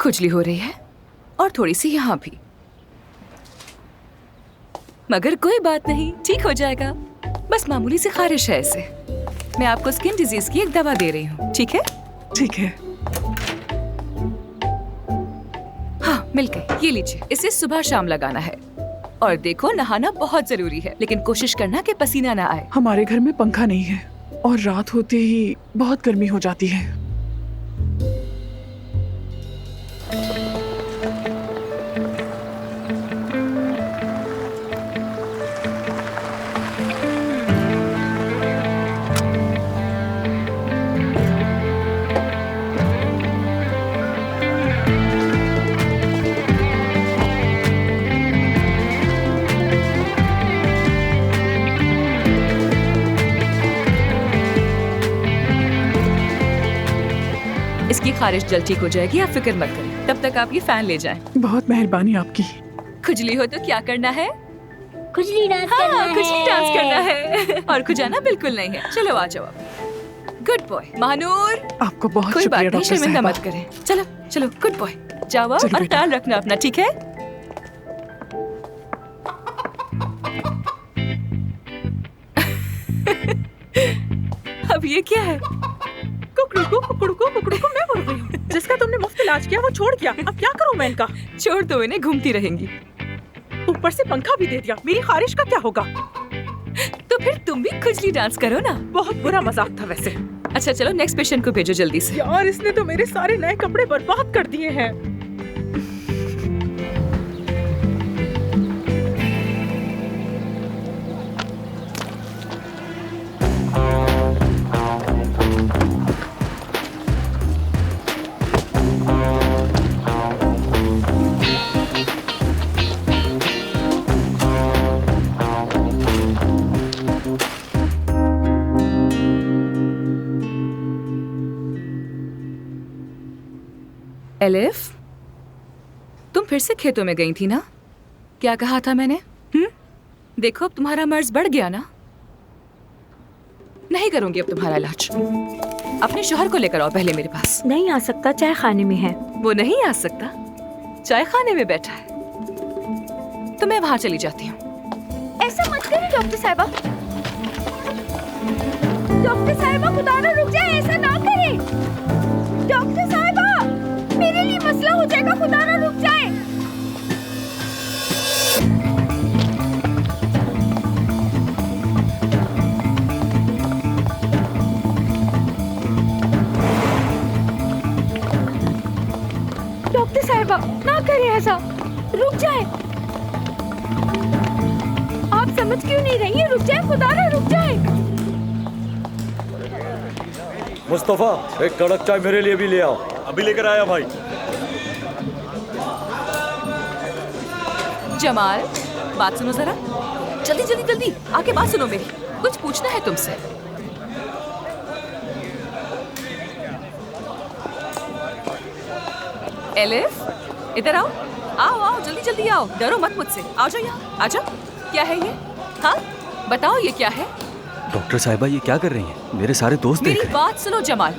खुजली हो रही है और थोड़ी सी यहाँ भी, मगर कोई बात नहीं, ठीक हो जाएगा। बस मामूली सी खारिश है इसे। मैं आपको स्किन डिजीज की एक दवा दे रही हूँ, ठीक है? ठीक है। हाँ, मिल गई। ये लीजिए, इसे सुबह शाम लगाना है। और देखो, नहाना बहुत जरूरी है, लेकिन कोशिश करना कि पसीना ना आए। हमारे घर में पंखा नहीं है और रात होते ही बहुत गर्मी हो जाती है। इसकी खारिश जल्द ठीक हो जाएगी, आप फिक्र मत करें। तब तक आप ये फैन ले जाएं। बहुत मेहरबानी आपकी। खुजली हो तो क्या करना है? खुजली डांस करना है। खुजली डांस करना है। और खुजाना बिल्कुल नहीं है। चलो आ जाओ आप। Good boy Mahnoor. आपको बहुत कोई बात शुक्रिया नहीं, डॉक्टर शर्मिंदा साहिबा। मत करें। चलो चलो, गुड बॉय। जाओ आप चलो और बेटा। ख्याल रखना अपना, ठीक है? अब ये क्या है? कुकड़ू को मैं बोल रही हूँ। जिसका तुमने मुफ्त इलाज किया वो छोड़ गया। अब क्या करूँ मैं इनका? छोड़ दो इन्हें, घूमती रहेंगी। ऊपर से पंखा भी दे दिया। मेरी खारिश का क्या होगा? तो फिर तुम भी खुजली डांस करो ना। बहुत बुरा मजाक था वैसे। अच्छा चलो, नेक्स्ट पेशेंट को भेजो जल्दी से। यार, इसने तो मेरे सारे नए कपड़े बर्बाद कर दिए हैं। एलिफ, तुम फिर से खेतों में गई थी ना? क्या कहा था मैंने? देखो, अब तुम्हारा मर्ज बढ़ गया ना। नहीं करूंगी अब तुम्हारा इलाज। अपने शोहर को लेकर आओ पहले मेरे पास। नहीं आ सकता, चाय खाने में है। वो नहीं आ सकता, चाय खाने में बैठा है। तो मैं वहां चली जाती हूँ। ऐसा मत करो डॉक्टर साहिबा। डॉक्टर साहिबा, खुदा ना रुक जाए, ऐसा ना करें। डॉक्टर साहिबा, मेरे लिए मसला हो जाएगा, खुदा ना रुक जाए। डॉक्टर साहिबा, ना करें ऐसा, रुक जाए। आप समझ क्यों नहीं रही है? रुक जाए, खुदा ना रुक जाए। मुस्तफा, एक कड़क चाय मेरे लिए भी ले आओ। अभी लेकर आया भाई। जमाल, बात सुनो जरा। जल्दी जल्दी जल्दी आके बात सुनो मेरी। कुछ पूछना है तुमसे। एलिफ, इधर आओ। आओ आओ, जल्दी जल्दी आओ। डरो मत मुझसे। आ जाओ यहाँ, आ जाओ। क्या है ये? हाँ, बताओ ये क्या है? डॉक्टर साहिबा, ये क्या कर रही हैं? मेरे सारे दोस्त देख मेरी रहे हैं। बात सुनो जमाल,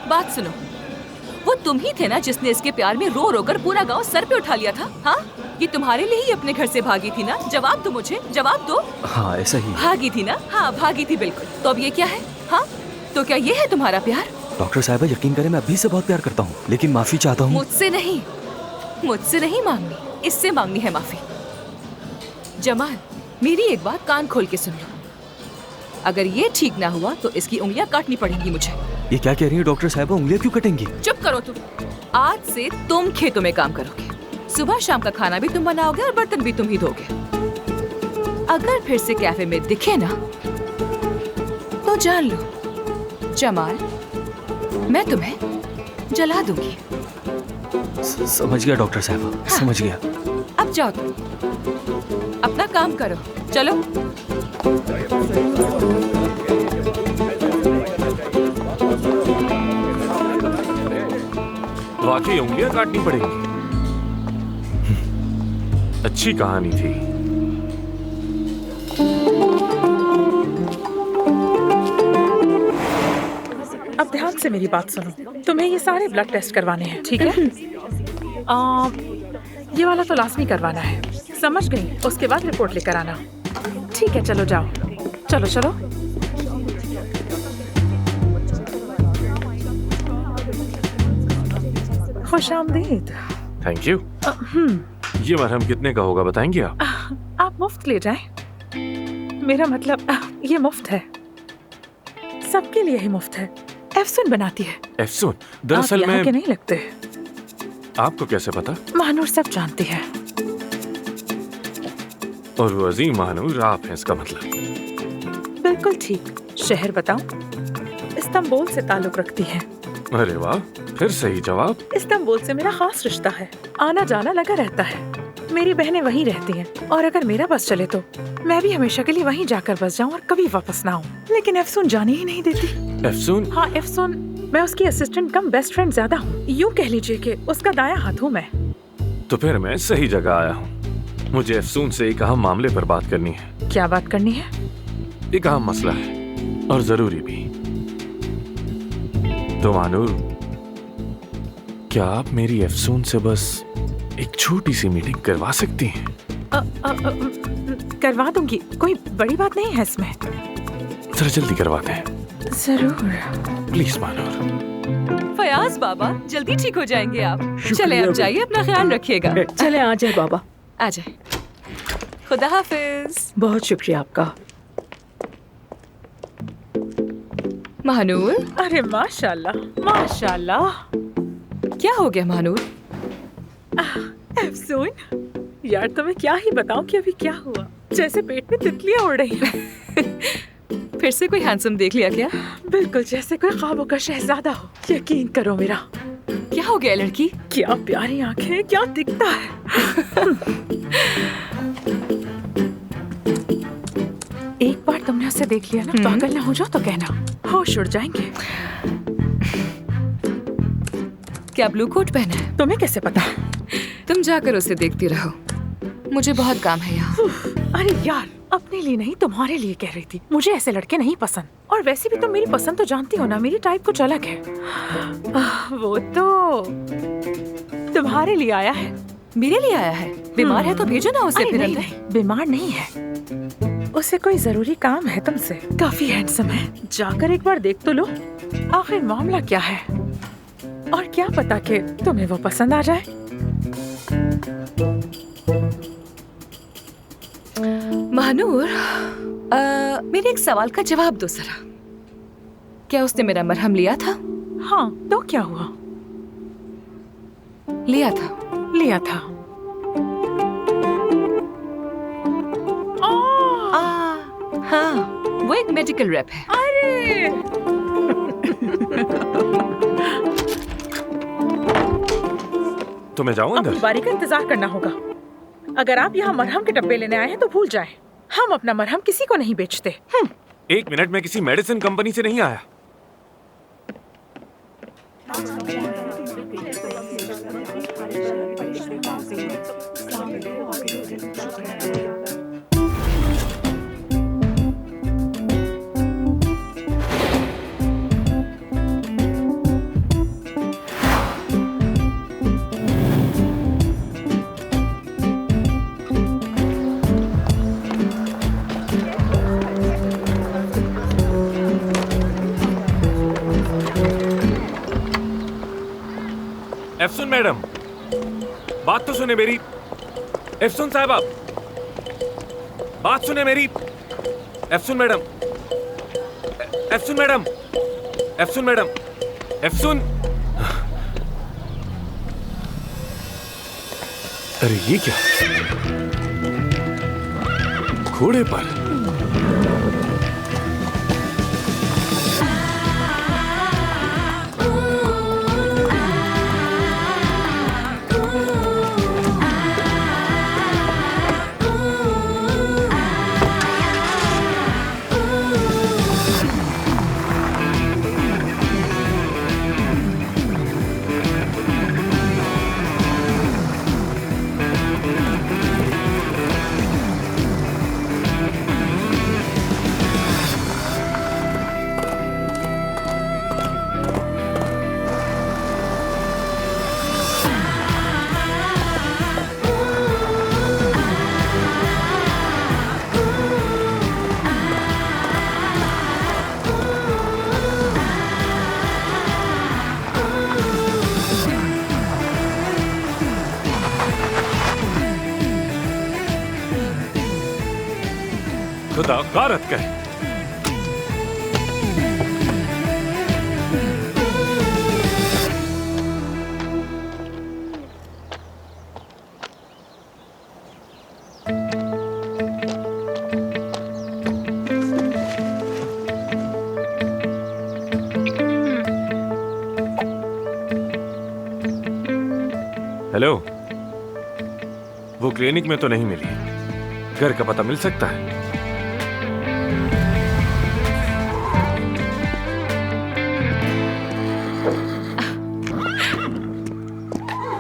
बात सुनो। वो तुम ही थे ना जिसने इसके प्यार में रो रो कर पूरा गांव सर पे उठा लिया था? हाँ, ये तुम्हारे लिए ही अपने घर से भागी थी ना? जवाब दो मुझे, जवाब दो। हाँ, ऐसा ही। भागी थी ना? हाँ, भागी थी बिल्कुल। तो अब ये क्या है? हाँ, तो क्या ये है तुम्हारा प्यार? डॉक्टर साहिबा, यकीन करें, मैं अभी से बहुत प्यार करता हूँ, लेकिन माफी चाहता हूँ। मुझसे नहीं, मुझसे नहीं मांगनी, इससे मांगनी है माफी। जमाल, मेरी एक बात कान खोल के सुन लो। अगर ये ठीक ना हुआ तो इसकी उंगलियां काटनी पड़ेंगी मुझे। ये क्या कह रही है डॉक्टर साहिबा? उंगलियां क्यों कटेंगी? चुप करो तुम। आज से तुम खेतों में काम करोगे। सुबह शाम का खाना भी तुम बनाओगे और बर्तन भी तुम ही धोगे। अगर फिर से कैफे में दिखे ना तो जान लो जमाल, मैं तुम्हें जला दूंगी। समझ गया डॉक्टर साहिबा, हाँ। समझ गया। अब जाओ तुम, अपना काम करो। चलो। वाकई उंगलियां काटनी पड़ेंगी। अच्छी कहानी थी। अब ध्यान से मेरी बात सुनो। तुम्हें ये सारे ब्लड टेस्ट करवाने हैं, ठीक है? ये वाला तो लाजमी करवाना है। समझ गई, उसके बाद रिपोर्ट लेकर आना। ठीक है, चलो जाओ। चलो चलो। खुश आमदीद। Thank you. ये मरहम कितने का होगा बताएंगे आप? आप मुफ्त ले जाएं। मेरा मतलब ये मुफ्त है, सबके लिए ही मुफ्त है। एफसून बनाती है। एफसून? दरअसल आप यहाँ के मैं... नहीं लगते। आपको कैसे पता? महानूर सब जानती है। और वो अजीम महानूर आप हैं इसका मतलब? बिल्कुल ठीक। शहर बताऊं? इस्तांबुल से ताल्लुक रखती है। अरे वाह, फिर सही जवाब। इस्तांबुल से मेरा खास रिश्ता है, आना जाना लगा रहता है। मेरी बहनें वहीं रहती हैं और अगर मेरा बस चले तो मैं भी हमेशा के लिए वहीं जाकर बस जाऊं और कभी वापस ना आऊं। लेकिन एफसून जाने ही नहीं देती। एफसून? हाँ, एफसून। मैं उसकी असिस्टेंट कम बेस्ट फ्रेंड ज्यादा हूँ। यूँ कह लीजिए कि उसका दायां हाथ हूँ मैं। तो फिर मैं सही जगह आया हूँ। मुझे एफसून से एक अहम मामले पर बात करनी है। क्या बात करनी है? एक अहम मसला है और जरूरी भी। तो महानूर, क्या आप मेरी एफसून से बस एक छोटी सी मीटिंग करवा सकती हैं? करवा दूंगी, कोई बड़ी बात नहीं है इसमें। जरा जल्दी करवाते हैं। जरूर। प्लीज महानूर। फयाज बाबा, जल्दी ठीक हो जाएंगे आप। चले अब जाइए, अपना ख्याल रखिएगा। चले आ जाए बाबा। आ जाए। खुदा हाफिज। बहुत शुक्रिया आपका। महानूर। अरे माशाल्लाह माशाल्लाह। क्या हो गया महानूर? एफसून, यार तुम्हें क्या ही बताऊं कि अभी क्या हुआ। जैसे पेट में तितलियां उड़ रही हैं। फिर से कोई हैंडसम देख लिया क्या? बिल्कुल जैसे कोई ख्वाबों का शहजादा हो। यकीन करो मेरा। क्या हो गया लड़की? क्या प्यारी आंखें, क्या दिखता है। एक बार तुमने उसे देख लिया ना, पागल ना हो जाओ तो कहना, होश उड़ जाएंगे। क्या ब्लू कोट पहना है? तुम्हें कैसे पता? तुम जाकर उसे देखती रहो, मुझे बहुत काम है यहाँ। अरे यार, अपने लिए नहीं तुम्हारे लिए कह रही थी। मुझे ऐसे लड़के नहीं पसंद। और वैसे भी तुम मेरी पसंद तो जानती हो ना, मेरी टाइप कुछ अलग है। वो तो तुम्हारे लिए आया है। मेरे लिए आया है? बीमार है तो भेजो ना उसे। फिर नहीं, नहीं, बीमार नहीं है, उसे कोई जरूरी काम है तुमसे। काफी हैंडसम है, जाकर एक बार देख तो लो। आखिर मामला क्या है, और क्या पता कि तुम्हें वो पसंद आ जाए। महानूर, मेरे एक सवाल का जवाब दो जरा। क्या उसने मेरा मरहम लिया था? हाँ, तो क्या हुआ? लिया था। लिया था। हाँ, वो एक मेडिकल रैप है। अरे तो मैं जाऊँ अंदर? अपनी बारी का इंतजार करना होगा। अगर आप यहाँ मरहम के डब्बे लेने आए हैं तो भूल जाएं, हम अपना मरहम किसी को नहीं बेचते। एक मिनट, मैं किसी मेडिसिन कंपनी से नहीं आया। एफसून मैडम, बात तो सुने मेरी। एफसून साहब, बात सुने मेरी। एफसून मैडम, एफसून मैडम, एफसून मैडम, एफसून। अरे ये क्या? घोड़े पर? खुदा गारत करे। हेलो, वो क्लिनिक में तो नहीं मिली, घर का पता मिल सकता है?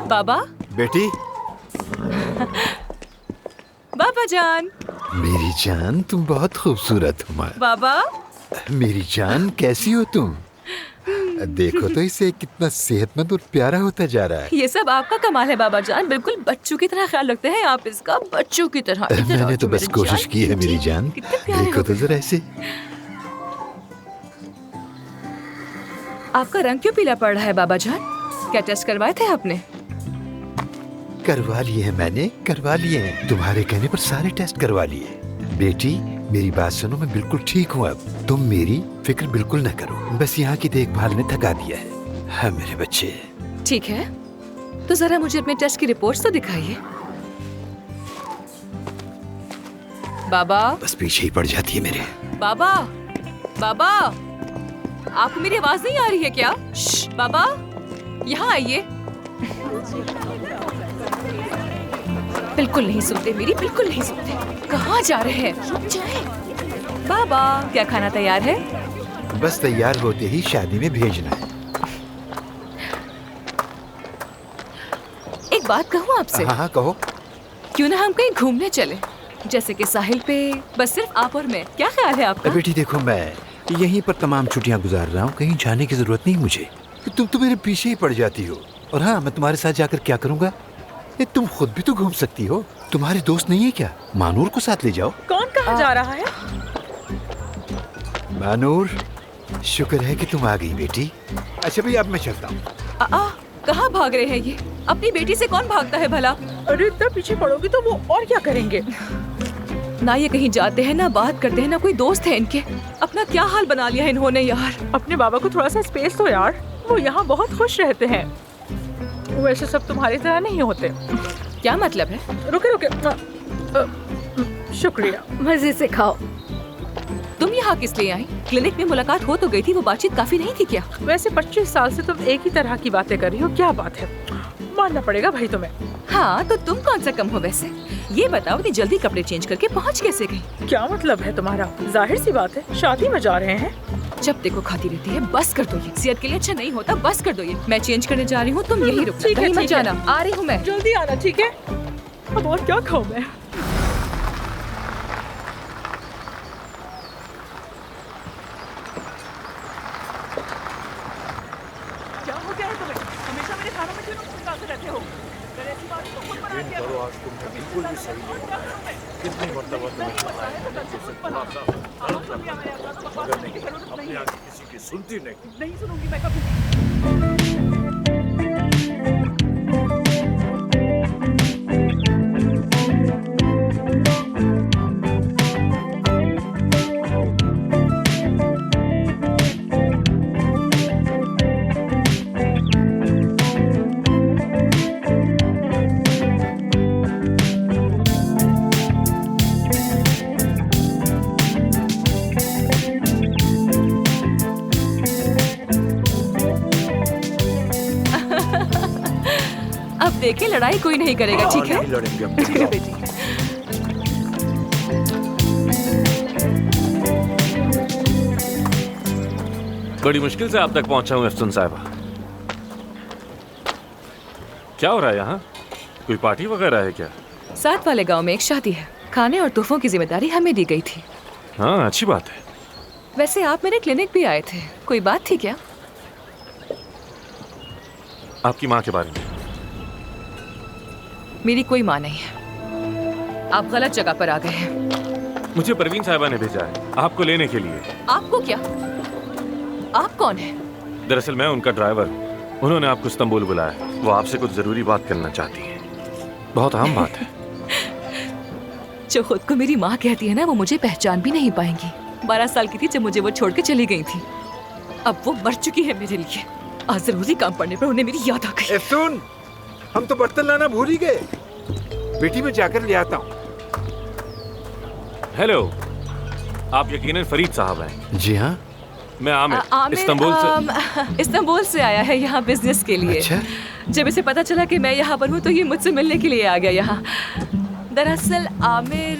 बाबा, बेटी। बाबा जान। मेरी जान, तुम बहुत खूबसूरत हो माँ। बाबा। मेरी जान, कैसी हो तुम? देखो तो इसे कितना सेहतमंद और प्यारा होता जा रहा है। ये सब आपका कमाल है बाबा जान, बिल्कुल बच्चों की तरह ख्याल रखते हैं आप इसका, बच्चों की तरह। मैंने तो बस कोशिश की है मेरी जान। देखो तो जरा ऐसे। आपका रंग क्यों पीला पड़ रहा है बाबा जान? क्या टेस्ट करवाए थे आपने? करवा लिए हैं मैंने, करवा लिए हैं। तुम्हारे कहने पर सारे टेस्ट करवा लिए। बेटी मेरी बात सुनो, मैं बिल्कुल ठीक हूँ अब। तुम मेरी फिक्र बिल्कुल न करो, बस यहाँ की देखभाल ने थका दिया है। हाँ मेरे बच्चे। ठीक है, तो जरा मुझे अपने टेस्ट की रिपोर्ट्स तो दिखाइए। बाबा। बस पीछे ही पड़ जाती है मेरे। बाबा, बाबा, आपको मेरी आवाज नहीं आ रही है क्या? बाबा, यहाँ आइए। बिल्कुल नहीं सुनते मेरी, बिल्कुल नहीं सुनते। कहाँ जा रहे हैं? रुक जाए। बाबा, क्या खाना तैयार है? बस तैयार होते ही शादी में भेजना है। एक बात कहूँ आपसे? हाँ हाँ कहो। क्यों ना हम कहीं घूमने चले, जैसे कि साहिल पे, बस सिर्फ आप और मैं। क्या ख्याल है आपका? बेटी देखो, मैं यहीं पर तमाम छुट्टियां गुजार रहा हूँ, कहीं जाने की जरूरत नहीं मुझे। तुम तो मेरे पीछे ही पड़ जाती हो। और हाँ, मैं तुम्हारे साथ जाकर क्या करूँगा? तुम खुद भी तो घूम सकती हो। तुम्हारे दोस्त नहीं है क्या? मानूर को साथ ले जाओ। कौन कहाँ जा रहा है? मानूर, शुक्र है कि तुम आ गई बेटी। अच्छा भाई, अब मैं चलता हूँ। कहाँ भाग रहे हैं ये? अपनी बेटी से कौन भागता है भला? अरे इतना पीछे पड़ोगी तो वो और क्या करेंगे? ना ये कहीं जाते हैं, ना बात करते हैं, ना कोई दोस्त है इनके। अपना क्या हाल बना लिया है इन्होंने यार। अपने बाबा को थोड़ा सा स्पेस दो यार, वो यहाँ बहुत खुश रहते हैं। वैसे सब तुम्हारी तरह नहीं होते। क्या मतलब है? रुके रुके। शुक्रिया। मजे से खाओ। तुम यहाँ किस लिए आई? क्लिनिक में मुलाकात हो तो गई थी, वो बातचीत काफी नहीं थी क्या? वैसे 25 साल से तुम एक ही तरह की बातें कर रही हो, क्या बात है? मानना पड़ेगा भाई तुम्हें। हाँ, तो तुम कौन सा कम हो वैसे? ये बताओ, इतनी जल्दी कपड़े चेंज करके पहुँच कैसे गई? क्या मतलब है तुम्हारा? जाहिर सी बात है, शादी में जा रहे हैं। जब देखो खाती रहती है, बस कर दो ये। सेहत के लिए अच्छा नहीं होता, बस कर दो ये। मैं चेंज करने जा रही हूँ, तुम यही रुकना, कहीं मत जाना। आ रही हूँ मैं। जल्दी आना, ठीक है? अब और क्या खाऊं मैं? क्या हो गया है तुम्हें? हमेशा मेरे खानों में क्यों नुक्स निकालते रहते हो? मेरे ऐसी बात तो खुद बना दिया करो। आज तुमने बिल्कुल भी सही नहीं। कितनी मर्तबा तुम्हें अपने आगे किसी की सुनती नहीं सुनूंगी मैं कभी। अब देखे, लड़ाई कोई नहीं करेगा, ठीक है? लड़ेंगे ठीक है बेटी। बड़ी मुश्किल से आप तक पहुंचा हूँ एफसून साहिबा। क्या हो रहा है यहाँ? कोई पार्टी वगैरह है क्या? साथ वाले गांव में एक शादी है, खाने और तोहफों की जिम्मेदारी हमें दी गई थी। हाँ, अच्छी बात है। वैसे आप मेरे क्लिनिक भी आए थे, कोई बात थी क्या? आपकी माँ के बारे में? मेरी कोई माँ नहीं है, आप गलत जगह पर आ गए हैं। मुझे परवीन साहिबा ने भेजा है आपको लेने के लिए। आपको क्या? आप कौन है? दरअसल मैं उनका ड्राइवर हूँ। उन्होंने आपको इस्तांबुल बुलाया। वो आपसे कुछ जरूरी बात करना चाहती हैं। बहुत अहम बात है। जो खुद को मेरी माँ कहती है ना, वो मुझे पहचान भी नहीं पाएंगी। 12 साल की थी जब मुझे वो छोड़ के चली गई थी। अब वो मर चुकी है मेरे लिए। आज जरूरी काम पड़ने पर उन्हें मेरी याद आ गई। सुन, हम तो बर्तन लाना भूल ही गए। बेटी मैं जाकर ले आता हूँ। हेलो, आप यकीनन फरीद साहब हैं? जी हाँ। मैं आमिर आमिर इस्तांबुल से आया है यहाँ बिजनेस के लिए। अच्छा। जब इसे पता चला कि मैं यहाँ पर हूँ तो ये मुझसे मिलने के लिए आ गया यहाँ। दरअसल आमिर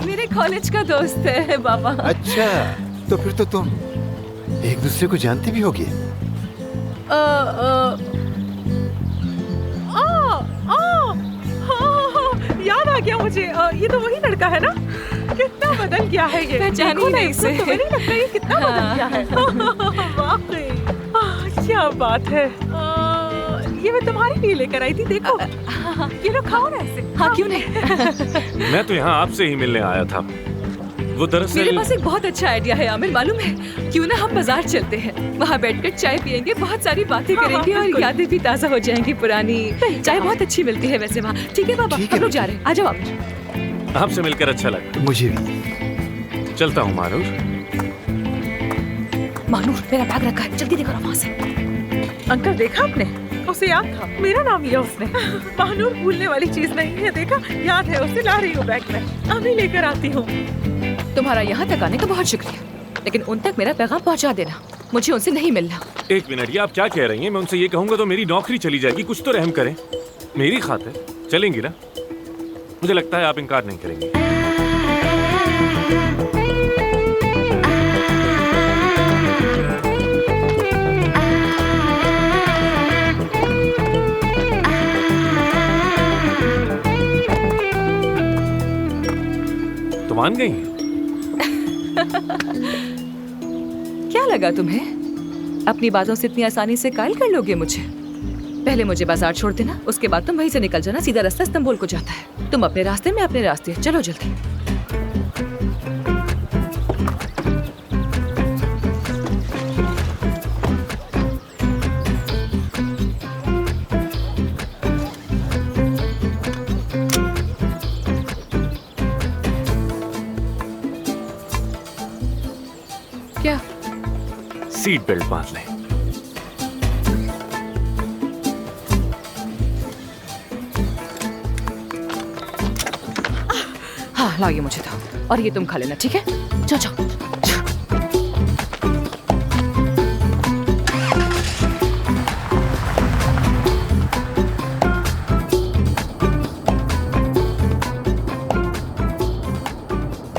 मेरे कॉलेज का दोस्त है बाबा। अच्छा, तो फिर तो तुम एक दूसरे को जानते भी होगे। याद आ गया मुझे। ये तो वही लड़का है ना? कितना बदल गया है ये। पहचानी देखो ना, नहीं इसको इसे। तुम्हें नहीं लगता ये कितना बदल गया है? वाकई क्या बात है। ये मैं तुम्हारे लिए लेकर आई थी, देखो। ये लो, खाओ ना ऐसे। हाँ क्यों नहीं। मैं तो यहाँ आपसे ही मिलने आया था। वो मेरे दरअसल पास एक बहुत अच्छा आइडिया है आमिर, मालूम है? क्यों ना हम बाजार चलते हैं, वहाँ बैठकर चाय पियेंगे, बहुत सारी बातें हाँ, करेंगे और बिल्कुल। यादें भी ताज़ा हो जाएंगी पुरानी। चाय बहुत अच्छी मिलती है वैसे वहाँ। ठीक है बाबा, ठीक है हम लोग बेटी। जा रहे हैं। आ जाओ आप। आपसे मिलकर अच्छा लगा। मुझे भी। चलता हूँ मानूर। मानूर, मेरा बैग रखा है, जल्दी देखो ना वहाँ से। अंकल देखा आपने? उसे याद था, मेरा नाम लिया उसने। महानूर भूलने वाली चीज नहीं है, देखा? याद है उसे। ला रही हूँ बैग में, अभी लेकर आती हूँ। तुम्हारा यहाँ तक आने का बहुत शुक्रिया, लेकिन उन तक मेरा पैगाम पहुँचा देना। मुझे उनसे नहीं मिलना। एक मिनट, ये आप क्या कह रही हैं? मैं उनसे ये कहूंगा तो मेरी नौकरी चली जाएगी। कुछ तो रहम करें मेरी खातिर। चलेंगी ना? मुझे लगता है आप इनकार नहीं करेंगी। तो मान गई हैं? क्या लगा तुम्हें? अपनी बातों से इतनी आसानी से कायल कर लोगे मुझे? पहले मुझे बाजार छोड़ देना, उसके बाद तुम वहीं से निकल जाना। सीधा रास्ता इस्तांबुल को जाता है। तुम अपने रास्ते, मैं अपने रास्ते। चलो जल्दी। क्या? सीट बेल्ट बांध लें। हाँ लाओ, ये मुझे दो और ये तुम खा लेना, ठीक है? जाओ जाओ।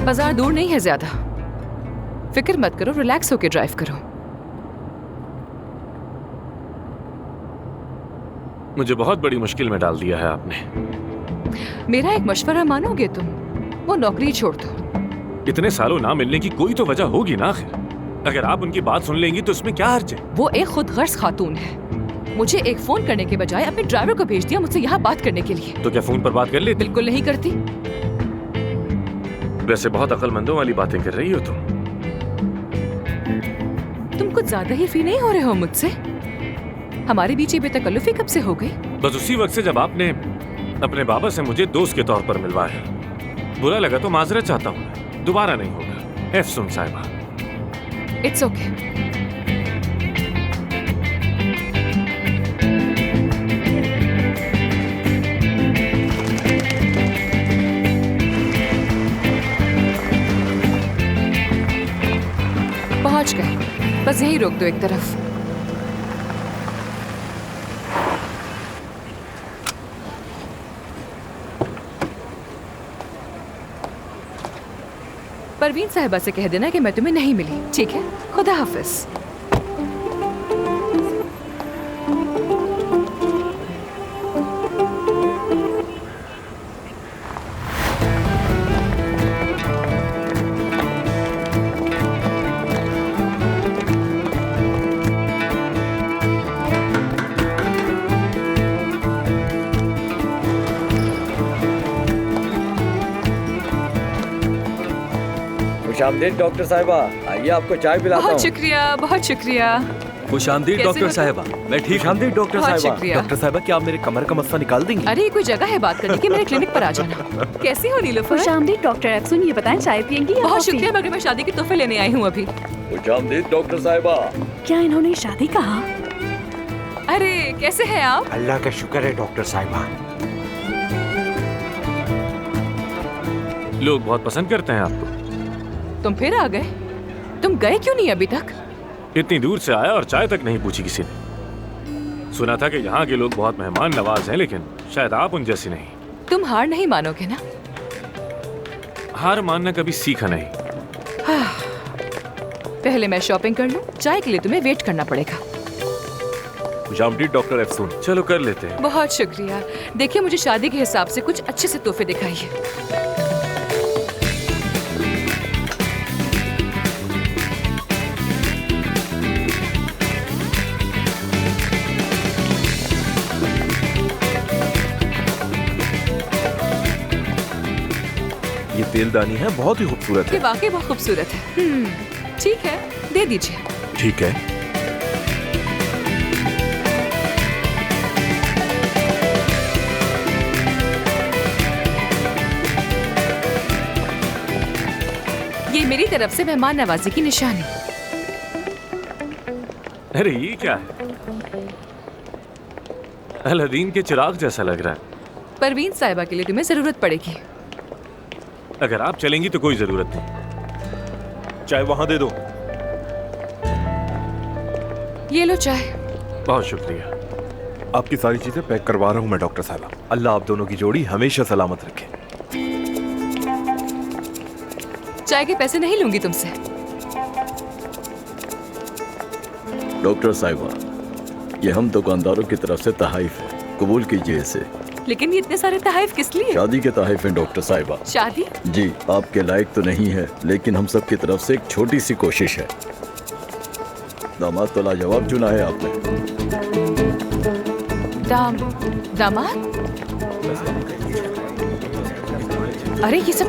बाजार दूर नहीं है ज्यादा, फिक्र मत करो, रिलैक्स होके ड्राइव करो। मुझे बहुत बड़ी मुश्किल में डाल दिया है आपने। मेरा एक मशवरा मानोगे तुम? वो नौकरी छोड़ दो। इतने सालों ना मिलने की कोई तो वजह होगी ना आखिर। अगर आप उनकी बात सुन लेंगी तो इसमें क्या हर्ज है? वो एक खुद गर्ज खातून है। मुझे एक फोन करने के बजाय अपने ड्राइवर को भेज दिया मुझसे यहाँ बात करने के लिए। तो क्या फोन पर बात कर लेती? बिल्कुल नहीं करती। वैसे बहुत अक्लमंदों वाली बातें कर रही हो तुम। तुम कुछ ज्यादा ही फ्री नहीं हो रहे हो मुझसे? हमारे बीच ये बेतकल्लुफी कब से हो गई? बस उसी वक्त से जब आपने अपने बाबा से मुझे दोस्त के तौर पर मिलवाया। बुरा लगा तो माजरत चाहता हूँ, दोबारा नहीं होगा। एफसून साहिबा। It's okay. पहुंच गए, बस यही रोक दो एक तरफ। परवीन साहिबा से कह देना कि मैं तुम्हें नहीं मिली, ठीक है? खुदा हाफिज। खुशामदीद डॉक्टर साहिबा, आइए आपको चाय पिलाता हूँ। बहुत शुक्रिया, बहुत शुक्रिया। खुशामदीद कैसे डॉक्टर हो तुम? साहिबा। मैं ठीक हूँ। आमदीद डॉक्टर बहुत साहिबा। शुक्रिया। डॉक्टर साहिबा, क्या आप मेरे कमर का मसला निकाल देंगी? अरे ये कोई जगह है बात करने की? मेरे क्लिनिक पर आ जाना। कैसी हो नीलोफर? खुशामदीद डॉक्टर अफसून, ये बताएं चाय पियेंगी या बहुत कॉफी? शुक्रिया, मगर मैं शादी के तोहफे लेने आई हूँ अभी। खुशामदीद डॉक्टर साहिबा। क्या इन्होंने शादी कहा? अरे कैसे हैं आप? अल्लाह का शुक्र है डॉक्टर साहिबा। लोग बहुत पसंद करते हैं आपको। तुम फिर आ गए? तुम गए क्यों नहीं अभी तक? इतनी दूर से आया और चाय तक नहीं पूछी किसी ने। सुना था कि यहाँ के लोग बहुत मेहमान नवाज हैं, लेकिन शायद आप उन जैसी नहीं। तुम हार नहीं मानोगे ना? हार मानना कभी सीखा नहीं। पहले मैं शॉपिंग कर लूं, चाय के लिए तुम्हें वेट करना पड़ेगा। खुशामदीद डॉक्टर अफसून। चलो कर लेते हैं। बहुत शुक्रिया। देखिए, मुझे शादी के हिसाब से कुछ अच्छे से तोहफे दिखाइए। ये तेलदानी है, बहुत ही खूबसूरत ये है। वाकई बहुत खूबसूरत है। ठीक है, दे दीजिए। ठीक है। ये मेरी तरफ से मेहमान नवाजी की निशानी। अरे ये क्या है? अलादीन के चिराग जैसा लग रहा है। परवीन साहिबा के लिए तुम्हें जरूरत पड़ेगी। अगर आप चलेंगी तो कोई जरूरत नहीं। चाय वहां दे दो। ये लो चाय। बहुत शुक्रिया। आपकी सारी चीजें पैक करवा रहा हूँ मैं डॉक्टर साहिबा। अल्लाह आप दोनों की जोड़ी हमेशा सलामत रखे। चाय के पैसे नहीं लूंगी तुमसे। डॉक्टर साहिबा, ये हम दुकानदारों की तरफ से तहाइफ है, कबूल कीजिए इसे। लेकिन ये इतने सारे तहफ़ किस लिए? शादी के तहाइफ हैं डॉक्टर साहिबा। शादी? जी, आपके लायक तो नहीं है, लेकिन हम सब की तरफ से एक छोटी सी कोशिश है। दामाद तो लाजवाब चुना है आपने। दामाद? अरे ये सब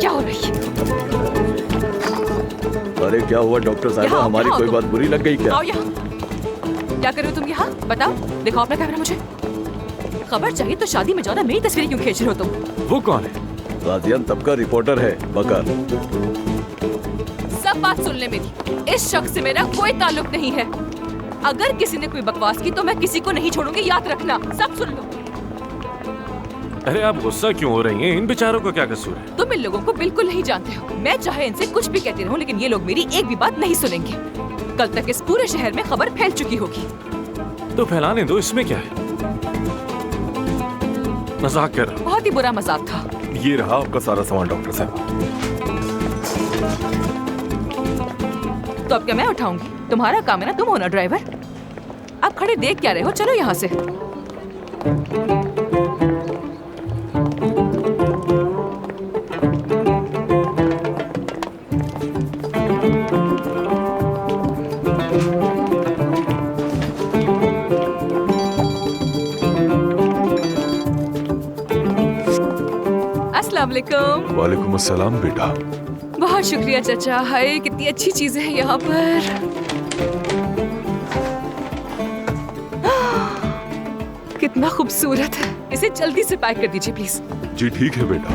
क्या हो रही है? अरे क्या हुआ डॉक्टर साहिबा, यहाँ, हमारी यहाँ कोई तो- बात बुरी लग गई क्या? आओ यहाँ। क्या कर रहे हो तुम यहाँ? बताओ, दिखाओ अपना कैमरा मुझे। खबर चाहिए तो शादी में जाओ ना, मेरी तस्वीरें क्यों खींच रहे हो तुम? वो कौन है? गाजियान तबका रिपोर्टर है, बकर। सब बात सुन ले मेरी। इस शख्स से मेरा कोई ताल्लुक नहीं है। अगर किसी ने कोई बकवास की तो मैं किसी को नहीं छोड़ूंगी, याद रखना। सब सुन लो। अरे आप गुस्सा क्यों हो रही हैं? इन बेचारों को क्या कसूर है? तुम इन लोगों को बिल्कुल नहीं जानते हो। मैं चाहे इनसे कुछ भी कहती रहूं, लेकिन ये लोग मेरी एक भी बात नहीं सुनेंगे। कल तक इस पूरे शहर में खबर फैल चुकी होगी। तो फैलाने दो, इसमें क्या है? मजाक कर रहा हूं। बहुत ही बुरा मजाक था। ये रहा आपका सारा सामान डॉक्टर साहिबा। तो अब क्या मैं उठाऊंगी? तुम्हारा काम है ना, तुम हो ना ड्राइवर। अब खड़े देख क्या रहे हो? चलो यहाँ से। अस्सलाम वालेकुम। वालेकुम अस्सलाम बेटा। बहुत शुक्रिया चाचा। हाय कितनी अच्छी चीजें हैं यहाँ पर। कितना खूबसूरत है। इसे जल्दी से पैक कर दीजिए प्लीज। जी ठीक है बेटा।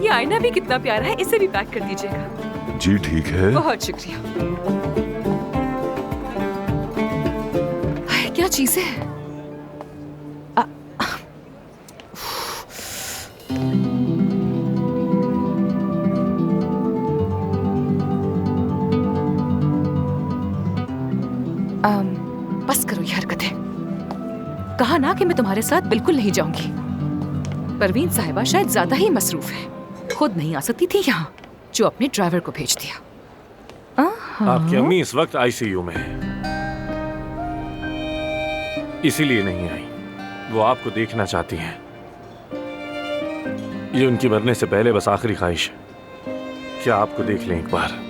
ये आईना भी कितना प्यारा है, इसे भी पैक कर दीजिएगा। जी ठीक है। बहुत शुक्रिया। हाय, क्या चीजें हैं? बस करो ये हरकतें। कहा ना कि मैं तुम्हारे साथ बिल्कुल नहीं जाऊंगी। परवीन साहिबा शायद ज्यादा ही मसरूफ है, खुद नहीं आ सकती थी यहाँ, जो अपने ड्राइवर को भेज दिया। आपकी अम्मी इस वक्त आईसीयू में है, इसीलिए नहीं आई। वो आपको देखना चाहती हैं। ये उनकी मरने से पहले बस आखिरी ख्वाहिश है, क्या आपको देख लें एक बार।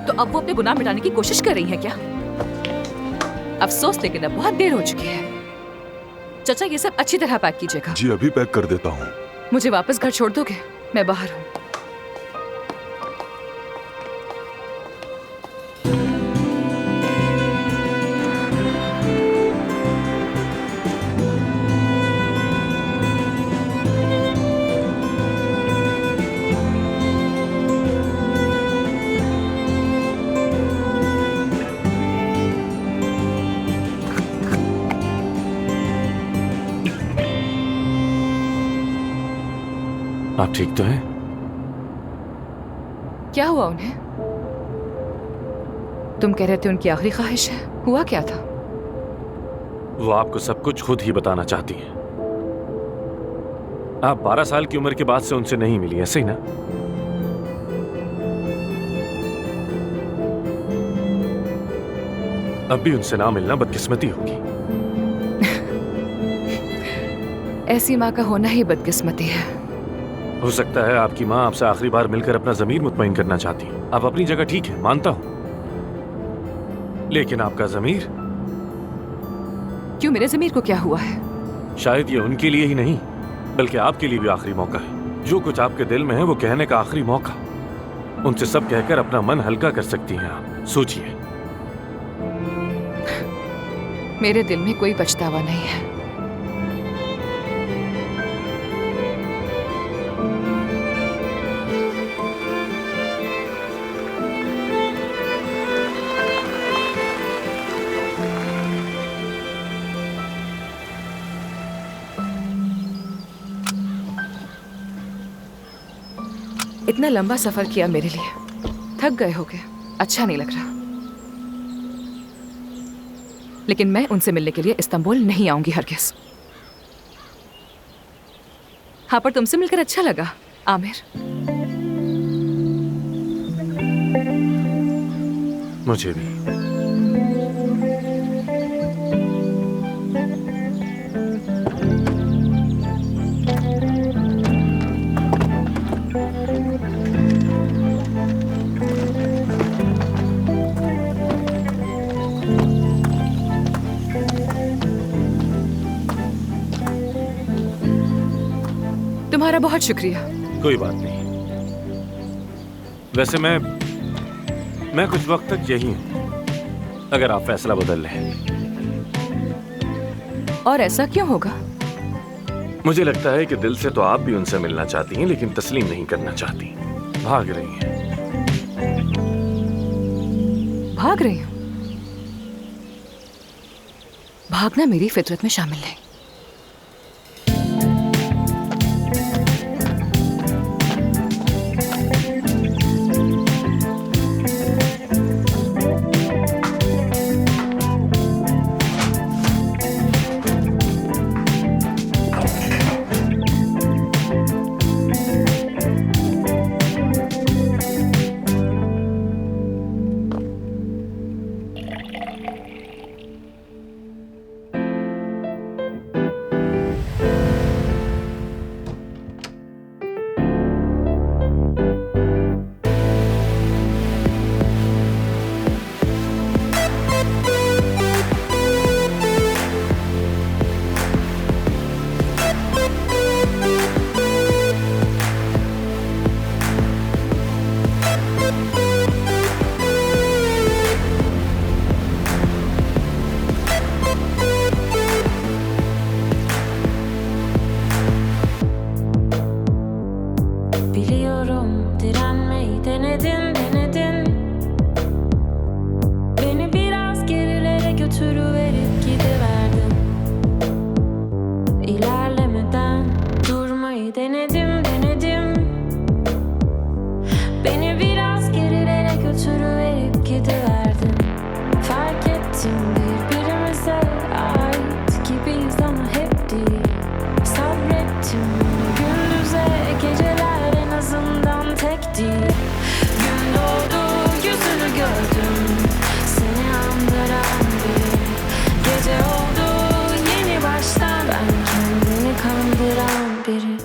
तो अब वो अपने गुनाह मिटाने की कोशिश कर रही है क्या? अफसोस, लेकिन अब बहुत देर हो चुकी है। चाचा ये सब अच्छी तरह पैक कीजिएगा। जी अभी पैक कर देता हूँ। मुझे वापस घर छोड़ दोगे? मैं बाहर हूँ। आप ठीक तो हैं? क्या हुआ उन्हें? तुम कह रहे थे उनकी आखिरी ख्वाहिश है, हुआ क्या था? वो आपको सब कुछ खुद ही बताना चाहती हैं। आप 12 साल की उम्र के बाद से उनसे नहीं मिली, ऐसे ही ना? अब भी उनसे ना मिलना बदकिस्मती होगी। ऐसी माँ का होना ही बदकिस्मती है। हो सकता है आपकी माँ आपसे आखिरी बार मिलकर अपना ज़मीर मुतमईन करना चाहती है। आप अपनी जगह ठीक है, मानता हूं, लेकिन आपका ज़मीर? क्यों, मेरे ज़मीर को क्या हुआ है? शायद ये उनके लिए ही नहीं बल्कि आपके लिए भी आखिरी मौका है। जो कुछ आपके दिल में है वो कहने का आखिरी मौका। उनसे सब कहकर अपना मन हल्का कर सकती हैं आप। सोचिए। मेरे दिल में कोई पछतावा नहीं है। इतना लंबा सफर किया मेरे लिए, थक गए होगे, अच्छा नहीं लग रहा। लेकिन मैं उनसे मिलने के लिए इस्तांबुल नहीं आऊंगी हरगिज़। हाँ, पर तुमसे मिलकर अच्छा लगा आमिर। मुझे भी। तुम्हारा बहुत शुक्रिया। कोई बात नहीं। वैसे मैं कुछ वक्त तक यही हूं, अगर आप फैसला बदल लें। और ऐसा क्यों होगा? मुझे लगता है कि दिल से तो आप भी उनसे मिलना चाहती हैं, लेकिन तस्लीम नहीं करना चाहती, भाग रही हैं। भाग रही हूं? भागना मेरी फितरत में शामिल है। Kandıran biri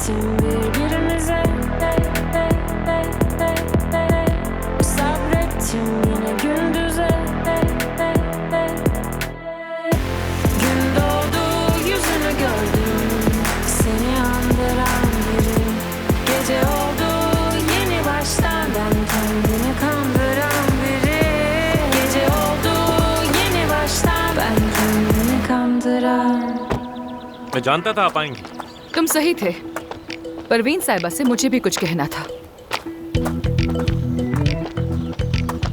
Sabrettim birbirimize, sabrettim yine gündüze. Gün doğdu yüzünü gördüm, seni andıran biri. Gece oldu yeni baştan, ben kendimi kandıran biri. Gece oldu yeni baştan, ben kendimi kandıran. मैं जानता था आप आएंगी। तुम सही थे। परवीन साहिबा से मुझे भी कुछ कहना था।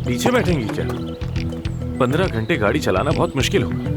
पीछे बैठेंगी क्या? 15 घंटे गाड़ी चलाना बहुत मुश्किल होगा।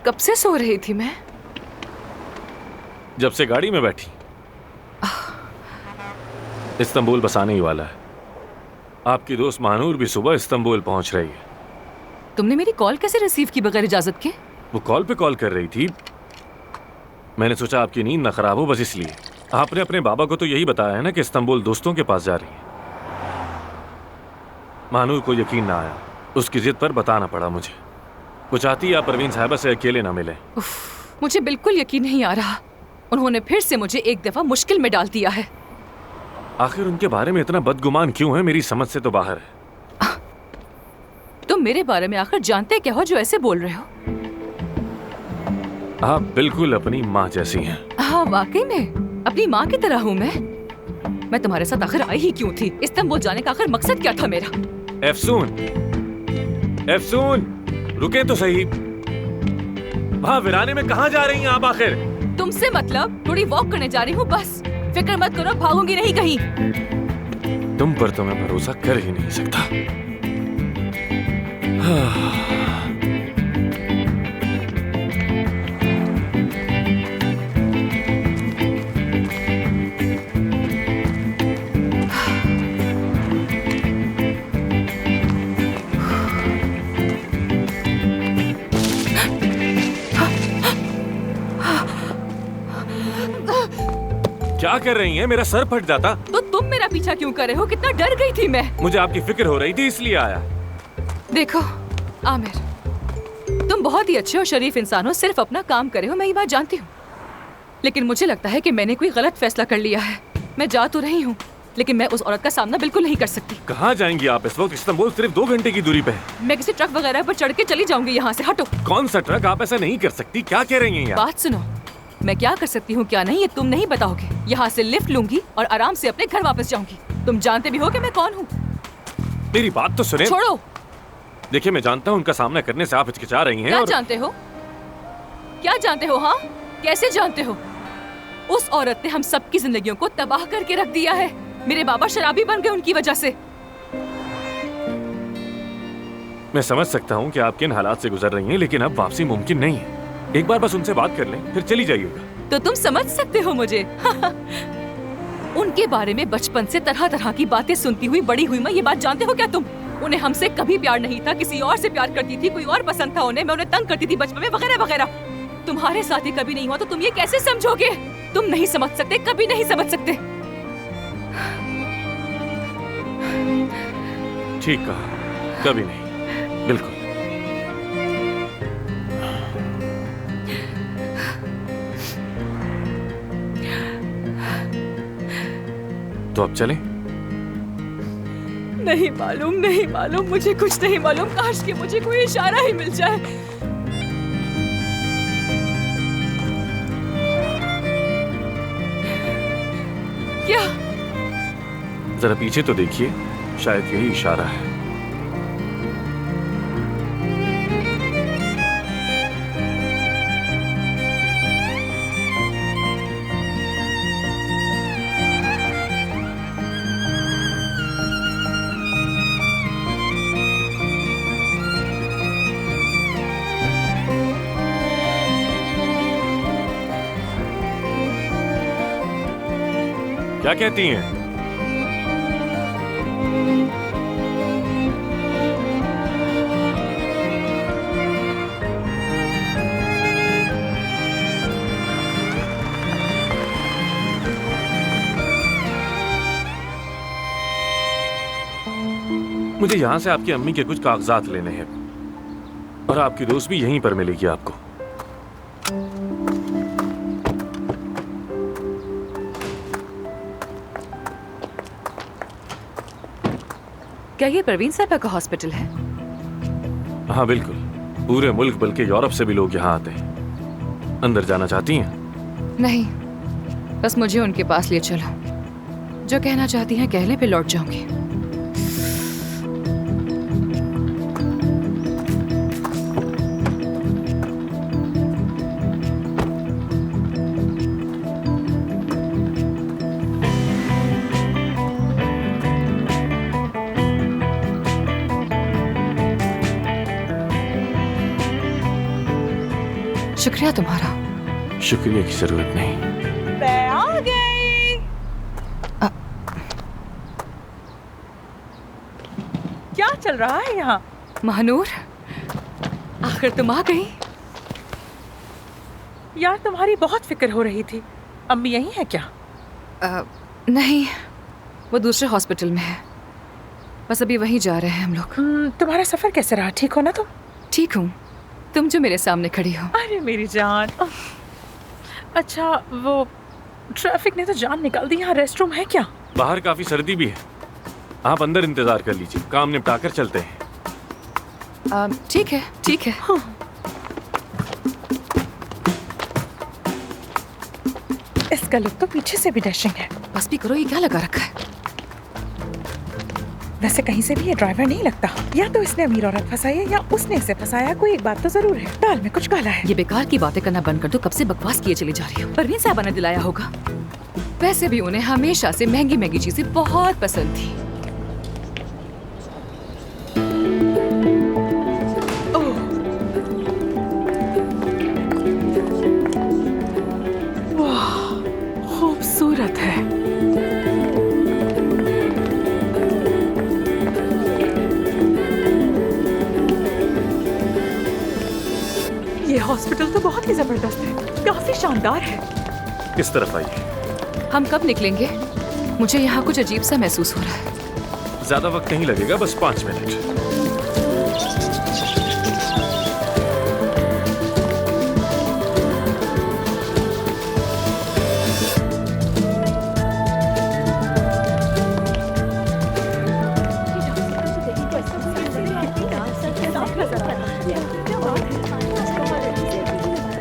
कब से सो रही थी मैं? जब से गाड़ी में बैठी। इस्तांबुल बस आने ही वाला है। आपकी दोस्त महानूर भी सुबह इस्तांबुल पहुंच रही है। तुमने मेरी कॉल कैसे रिसीव की बगैर इजाजत के? वो कॉल पे कॉल कर रही थी। मैंने सोचा आपकी नींद न खराब हो, बस इसलिए। आपने अपने बाबा को तो यही बताया है ना कि इस्तांबुल दोस्तों के पास जा रही है। महानूर को यकीन ना आया, उसकी जिद पर बताना पड़ा मुझे। वो चाहती है आप परवीन साहिबा से अकेले ना मिले। मुझे बिल्कुल यकीन नहीं आ रहा। उन्होंने फिर से मुझे एक दफा मुश्किल में डाल दिया है। आखिर उनके बारे में इतना बदगुमान क्यों है, मेरी समझ से तो बाहर है। तुम मेरे बारे में आखिर जानते क्या हो जो ऐसे बोल रहे हो? आप बिल्कुल अपनी माँ जैसी हैं। हाँ वाकई में अपनी माँ की तरह हूँ मैं तुम्हारे साथ आखिर आई ही क्यों थी? इस्तांबुल जाने का आखिर मकसद क्या था मेरा? एफसून, रुके तो सही। वहाँ वीराने में कहाँ जा रही हैं आप आखिर? तुमसे मतलब थोड़ी वॉक करने जा रही हूँ बस। फिक्र मत करो, भागूंगी नहीं कहीं। तुम पर तो मैं भरोसा कर ही नहीं सकता। क्या कर रही हैं? मेरा सर फट जाता। तो तुम मेरा पीछा क्यों कर रहे हो? कितना डर गई थी मैं। मुझे आपकी फिक्र हो रही थी इसलिए आया। देखो आमिर, तुम बहुत ही अच्छे और शरीफ इंसान हो, सिर्फ अपना काम करे हो, मैं ये बात जानती हूँ। लेकिन मुझे लगता है कि मैंने कोई गलत फैसला कर लिया है। मैं जा तो रही हूँ, लेकिन मैं उस औरत का सामना बिल्कुल नहीं कर सकती। कहाँ जाएंगी आप इस वक्त? इस्तांबुल सिर्फ 2 घंटे की दूरी पे है। मैं किसी ट्रक वगैरह पर चढ़ के चली जाऊंगी यहाँ से। हटो। कौन सा ट्रक? आप ऐसा नहीं कर सकती। क्या कह रही हैं यार? बात सुनो, मैं क्या कर सकती हूँ क्या नहीं ये तुम नहीं बताओगे। यहाँ से लिफ्ट लूंगी और आराम से अपने घर वापस जाऊंगी। तुम जानते भी हो कि मैं कौन हूँ। मेरी बात तो सुने। छोड़ो। देखिए मैं जानता हूँ उनका सामना करने से आप हिचकिचा रही हैं। क्या जानते हो? क्या जानते हो? हाँ कैसे जानते हो? उस औरत ने हम सबकी जिंदगियों को तबाह करके रख दिया है। मेरे बाबा शराबी बन गए उनकी वजह से। मैं समझ सकता हूँ कि आप किन हालात से गुजर रही हैं, लेकिन अब वापसी मुमकिन नहीं है। एक बार बस उनसे बात कर लें, फिर चली जाइएगा। तो तुम समझ सकते हो मुझे। उनके बारे में बचपन से तरह तरह की बातें सुनती हुई बड़ी हुई मैं, ये बात जानते हो क्या तुम? उन्हें हमसे कभी प्यार नहीं था, किसी और से प्यार करती थी, कोई और पसंद था उन्हें, मैं उन्हें तंग करती थी बचपन में वगैरह वगैरह। तुम्हारे साथ ही कभी नहीं हुआ तो तुम ये कैसे समझोगे? तुम नहीं समझ सकते, कभी नहीं समझ सकते। ठीक कहा, कभी नहीं, बिल्कुल। तो अब चलें? नहीं मालूम, मुझे कुछ नहीं मालूम। काश कि मुझे कोई इशारा ही मिल जाए। क्या? जरा पीछे तो देखिए, शायद यही इशारा है। क्या कहती हैं? मुझे यहां से आपकी अम्मी के कुछ कागजात लेने हैं और आपकी दोस्त भी यहीं पर मिलेगी आपको। क्या ये परवीन साहब का हॉस्पिटल है? हाँ बिल्कुल, पूरे मुल्क बल्कि यूरोप से भी लोग यहाँ आते हैं। अंदर जाना चाहती हैं? नहीं, बस मुझे उनके पास ले चलो। जो कहना चाहती हैं कहने पे लौट जाऊंगी। शुक्रिया तुम्हारा। शुक्रिया की जरूरत नहीं। मैं आ गई। क्या चल रहा है यहाँ? महानूर, आखिर तुम आ गई। यार तुम्हारी बहुत फिक्र हो रही थी। अम्मी यहीं है क्या? नहीं, वो दूसरे हॉस्पिटल में है। बस अभी वहीं जा रहे हैं हम लोग। तुम्हारा सफर कैसे रहा? ठीक हो ना तुम? ठीक हूँ, तुम जो मेरे सामने खड़ी हो। अरे मेरी जान। अच्छा, वो ट्रैफिक ने तो जान निकाल दी। यहाँ रेस्ट रूम है क्या? बाहर काफी सर्दी भी है, आप अंदर इंतजार कर लीजिए, काम निपटा कर चलते हैं। ठीक है, ठीक है। हाँ। इसका लुक तो पीछे से भी डैशिंग है। बस भी करो, ये क्या लगा रखा है? वैसे कहीं से भी ये ड्राइवर नहीं लगता। या तो इसने अमीर औरत फंसाई है या उसने इसे फंसाया। कोई एक बात तो जरूर है, दाल में कुछ काला है। ये बेकार की बातें करना बंद कर दो। कब से बकवास किए चली जा रही हो। परवीन साहबा ने दिलाया होगा। वैसे भी उन्हें हमेशा से महंगी महंगी चीजें बहुत पसंद थी। वाह, खूबसूरत है। ये हॉस्पिटल तो बहुत ही जबरदस्त है, काफी शानदार है। किस तरफ आइए। हम कब निकलेंगे? मुझे यहाँ कुछ अजीब सा महसूस हो रहा है। ज्यादा वक्त नहीं लगेगा, बस 5 मिनट।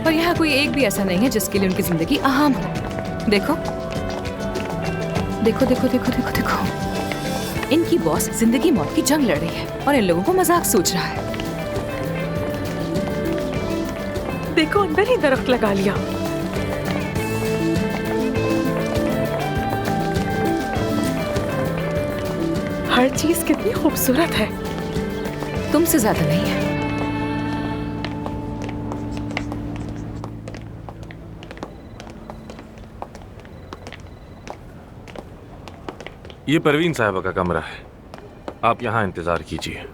पर यहाँ कोई एक भी ऐसा नहीं है जिसके लिए उनकी जिंदगी अहम हो। देखो देखो देखो देखो देखो देखो, इनकी बॉस जिंदगी मौत की जंग लड़ रही है और इन लोगों को मजाक सोच रहा है। देखो, अंदर ही दरख्त लगा लिया। हर चीज कितनी खूबसूरत है। तुमसे ज्यादा नहीं है। ये परवीन साहबा का कमरा है, आप यहाँ इंतजार कीजिए।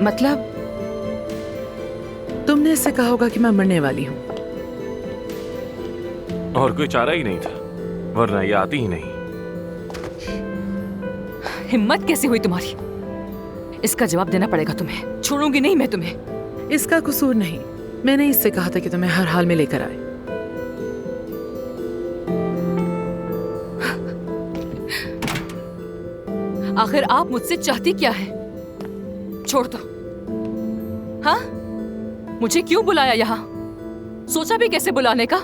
मतलब तुमने इससे कहा होगा कि मैं मरने वाली हूँ। और कोई चारा ही नहीं था, वरना ये आती ही नहीं। हिम्मत कैसी हुई तुम्हारी? इसका जवाब देना पड़ेगा तुम्हें। छोड़ूंगी नहीं मैं तुम्हें। इसका कसूर नहीं, मैंने इससे कहा था कि तुम्हें हर हाल में लेकर आए। आखिर आप मुझसे चाहती क्या है? छोड़ दो। हाँ, मुझे क्यों बुलाया यहाँ? सोचा भी कैसे बुलाने का?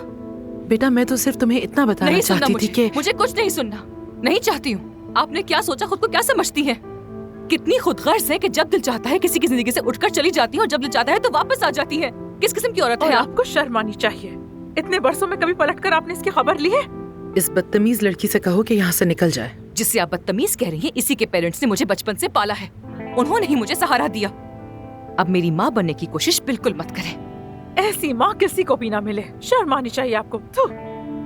बेटा मैं तो सिर्फ तुम्हें इतना बताना नहीं सुनना चाहती मुझे। थी कि मुझे कुछ नहीं सुनना। नहीं चाहती हूँ। आपने क्या सोचा, खुद को क्या समझती हैं? कितनी खुदगर्ज है कि जब दिल चाहता है किसी की जिंदगी से उठकर चली जाती है और जब दिल चाहता है तो वापस आ जाती है। किस किस्म की औरत है आप? आपको शर्म आनी चाहिए। इतने बरसों में कभी पलटकर आपने इसकी खबर ली है? इस बदतमीज लड़की से कहो कि यहाँ से निकल जाए। जिससे आप बदतमीज कह रही हैं, इसी के पेरेंट्स ने मुझे बचपन से पाला है। उन्होंने ही मुझे सहारा दिया। अब मेरी माँ बनने की कोशिश बिल्कुल मत करें। ऐसी माँ किसी को भी ना मिले। शर्म आनी चाहिए आपको।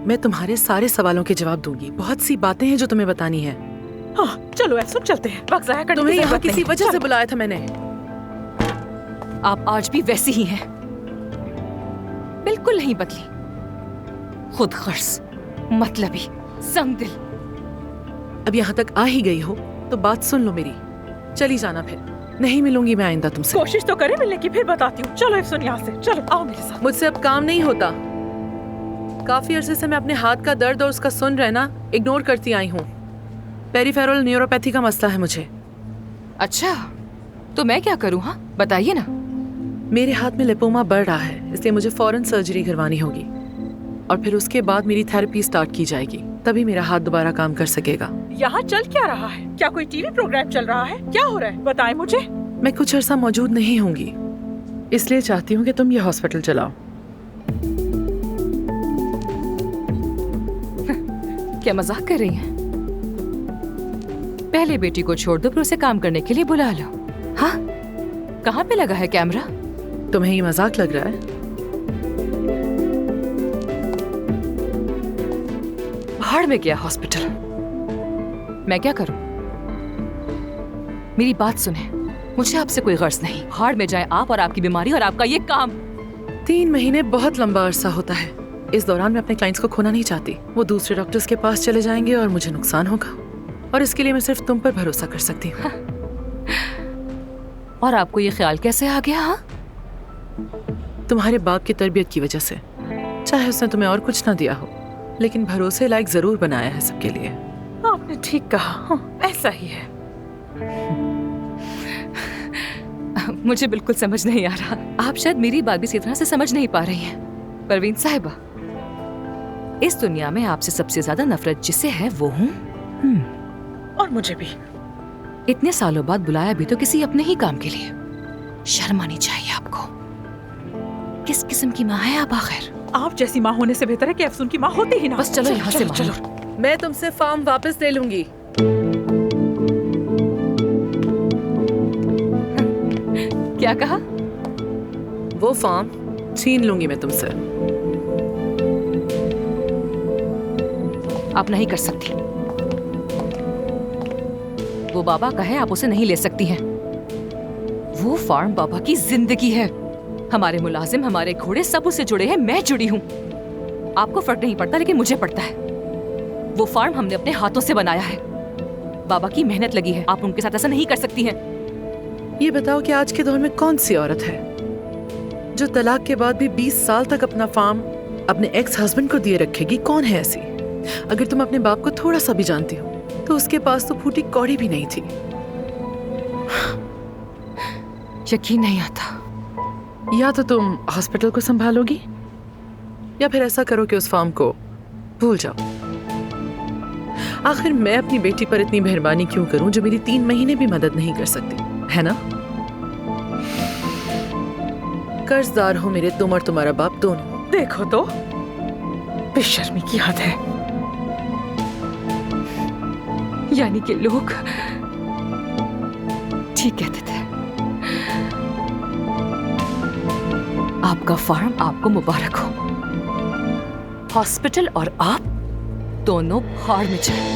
मैं तुम्हारे सारे सवालों के जवाब दूंगी। बहुत सी बातें हैं जो तुम्हें बतानी है। हाँ, चलो ऐसा चलते हैं। वक्त जाया करने तुम्हें यहाँ किसी वजह से बुलाया था मैंने। आप आज भी वैसी ही हैं, बिल्कुल नहीं बदली। खुदगर्ज, मतलबी, संगदिल। अब यहाँ तक आ ही गई हो तो बात सुन लो मेरी। चली जाना फिर। नहीं मिलूंगी मैं आइंदा तुमसे। कोशिश तो करे मिलने की, फिर बताती हूँ। चलो सुन यहाँ से। चलो आओ मेरे साथ। मुझसे अब काम नहीं होता। काफी अरसे से मैं अपने हाथ का दर्द और उसका सुन रहना इग्नोर करती आई हूँ। पेरिफेरल न्यूरोपैथी का मसला है मुझे। अच्छा, तो मैं क्या करूँ? हाँ बताइए ना। मेरे हाथ में लिपोमा बढ़ रहा है, इसलिए मुझे फौरन सर्जरी करवानी होगी और फिर उसके बाद मेरी थेरेपी स्टार्ट की जाएगी। तभी मेरा हाथ दोबारा काम कर सकेगा। यहाँ चल क्या रहा है? क्या कोई टीवी प्रोग्राम चल रहा है? क्या हो रहा है? बताएं मुझे। मैं कुछ अर्सा मौजूद नहीं होंगी, इसलिए चाहती हूँ कि तुम ये हॉस्पिटल चलाओ। क्या मजाक कर रही हैं? पहले बेटी को छोड़ दो, फिर उसे काम करने के लिए बुला लो। हाँ, कहाँ पे लगा है कैमरा? तुम्हें ये मजाक लग रहा है? भाड़ में गया हॉस्पिटल। मैं क्या करूं? मेरी बात सुने, मुझे आपसे कोई गर्ज नहीं। भाड़ में जाए आप और आपकी बीमारी और आपका ये काम। 3 महीने बहुत लंबा अरसा होता है। इस दौरान मैं अपने क्लाइंट्स को खोना नहीं चाहती। वो दूसरे डॉक्टर्स के पास चले जाएंगे और मुझे नुकसान होगा, और इसके लिए मैं सिर्फ तुम पर भरोसा कर सकती हूँ। और आपको ये ख्याल कैसे आ गया? हाँ, तुम्हारे बाप की तरबियत की वजह से। चाहे उसने तुम्हें और कुछ ना दिया हो, लेकिन भरोसे लायक जरूर बनाया है सबके लिए। आपने ठीक कहा। हाँ, ऐसा ही है। मुझे बिल्कुल समझ नहीं आ रहा। आप शायद मेरी बात भी इसी तरह से समझ नहीं पा रही हैं। परवीन साहिबा, इस दुनिया में आपसे सबसे ज्यादा नफरत जिसे है वो हूँ। और मुझे भी। इतने सालों बाद बुलाया भी तो किसी अपने ही काम के लिए। शर्म आनी चाहिए आपको। किस किस्म की माँ है आप आखिर? आप जैसी माँ होने से बेहतर है कि अफसून की माँ होती ही ना। बस चलो यहाँ से। चलो। मैं तुमसे फार्म वापस ले लूंगी। क्या कहा? वो फार्म छीन लूंगी मैं तुमसे। आप नहीं कर सकती। वो बाबा का है, आप उसे नहीं ले सकती हैं। वो फार्म बाबा की जिंदगी है। हमारे मुलाजिम, हमारे घोड़े सब उससे जुड़े हैं। मैं जुड़ी हूँ। आपको फर्क नहीं पड़ता, लेकिन मुझे पड़ता है। वो फार्म हमने अपने हाथों से बनाया है। बाबा की मेहनत लगी है। आप उनके साथ ऐसा नहीं कर सकती हैं। ये बताओ कि आज के दौर में कौन सी औरत है जो तलाक के बाद भी 20 साल तक अपना फार्म अपने एक्स हस्बैंड को दिए रखेगी? कौन है ऐसी? अगर तुम अपने बाप को थोड़ा सा भी जानती हो तो उसके पास तो फूटी कौड़ी भी नहीं थी। यकीन नहीं आता। या तो तुम हॉस्पिटल को संभालोगी या फिर ऐसा करो कि उस फार्म को भूल जाओ। आखिर मैं अपनी बेटी पर इतनी मेहरबानी क्यों करूं जो मेरी 3 महीने भी मदद नहीं कर सकती, है ना? कर्जदार हो मेरे तुम और तुम्हारा बाप दोनों। देखो तो, बेशर्मी की हद है। यानी कि लोग ठीक कहते थे। आपका फार्म आपको मुबारक हो। हॉस्पिटल और आप दोनों भाड़ में जाए।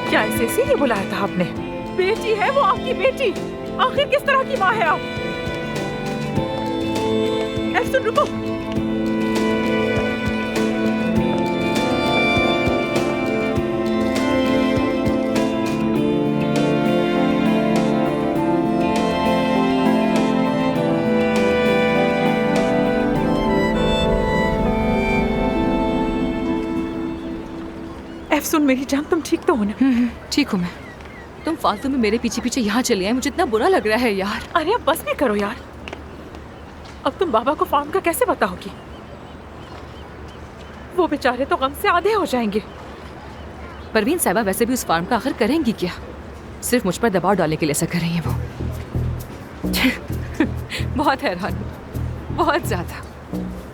क्या ऐसे ही बुलाया था आपने? बेटी है वो आपकी बेटी। आखिर किस तरह की माँ है आप? एफसून रुको। एफसून मेरी जान, तुम ठीक तो हो ना? ठीक हूँ मैं। तुम फालतू में मेरे पीछे पीछे यहाँ चले आए, मुझे इतना बुरा लग रहा है यार। अरे अब बस भी करो यार। अब तुम बाबा को फार्म का कैसे बताओगी? वो बेचारे तो गम से आधे हो जाएंगे। परवीन साहिबा वैसे भी उस फार्म का आखिर करेंगी क्या? सिर्फ मुझ पर दबाव डालने के लिए ऐसा कर रही हैं वो। बहुत हैरान हूँ, बहुत ज्यादा।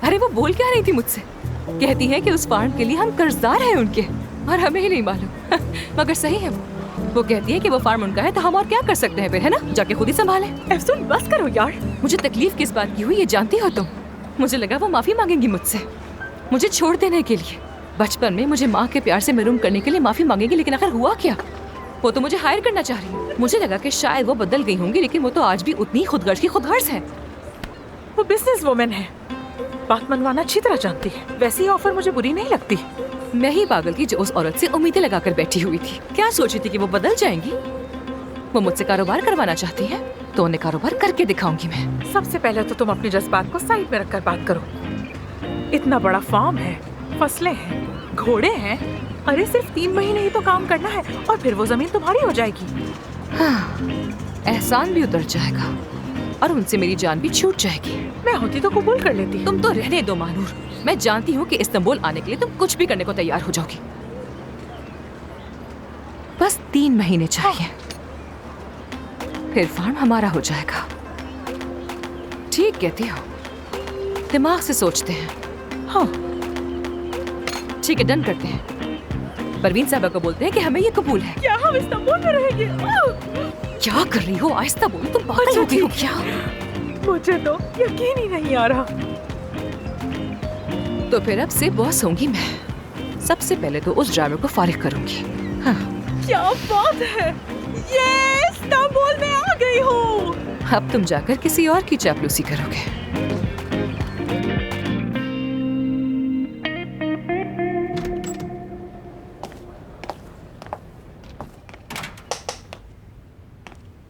अरे वो बोल क्या रही थी मुझसे? कहती है कि उस फार्म के लिए हम कर्जदार हैं उनके, और हमें ही नहीं मालूम। मगर सही है वो कहती है कि वो फार्म उनका है, तो हम और क्या कर सकते हैं फिर, है ना? जाके खुद ही संभालें। एफसून बस करो यार। मुझे तकलीफ किस बात की हुई ये जानती हो तुम? मुझे लगा वो माफी मांगेंगी मुझसे, मुझे छोड़ देने के लिए। बचपन में मुझे माँ के प्यार से महरूम करने के लिए माफी मांगेंगी, लेकिन आखिर हुआ क्या? वो तो मुझे हायर करना चाह रही है। मुझे लगा कि शायद वो बदल गई होंगी, लेकिन वो तो आज भी उतनी खुदगर्ज की खुदगर्ज है। वो बिजनेस वुमेन है, बात मनवाना अच्छी तरह जानती है। वैसी ऑफर मुझे बुरी नहीं लगती। मैं ही पागल थी जो उस औरत से उम्मीदें लगाकर बैठी हुई थी। क्या सोची थी कि वो बदल जाएंगी? वो मुझसे कारोबार करवाना चाहती है, तो उन्हें कारोबार करके दिखाऊंगी मैं। सबसे पहले तो तुम अपने जज्बात को साइड में रखकर बात करो। इतना बड़ा फार्म है, फसलें हैं, घोड़े हैं। अरे सिर्फ 3 महीने ही तो काम करना है और फिर वो जमीन तुम्हारी हो जाएगी। हाँ, एहसान भी उतर जाएगा और उनसे मेरी जान भी छूट जाएगी। मैं होती तो कबूल कर लेती। तुम तो रहने दो मानूर। मैं जानती हूँ कि इस्तांबुल आने के लिए तुम कुछ भी करने को तैयार हो जाओगी। बस 3 महीने चाहिए, फिर फार्म हमारा हो जाएगा। ठीक कहती हो, दिमाग से सोचते हैं। हाँ ठीक है, डन करते हैं। परवीन साहबा को बोलते हैं कि हमें ये कबूल है। क्या हम इस्तांबुल में रहेंगे? क्या कर रही हो? आहिस्ता बोलो, तुम पागल हो गई हो क्या? मुझे तो यकीन ही नहीं आ रहा। तो फिर अब से बॉस होंगी मैं। सबसे पहले तो उस ड्राइवर को फारिग करूंगी। हाँ। क्या बात है, ये इस्तांबुल में आ गई हूँ। अब तुम जाकर किसी और की चापलूसी करोगे।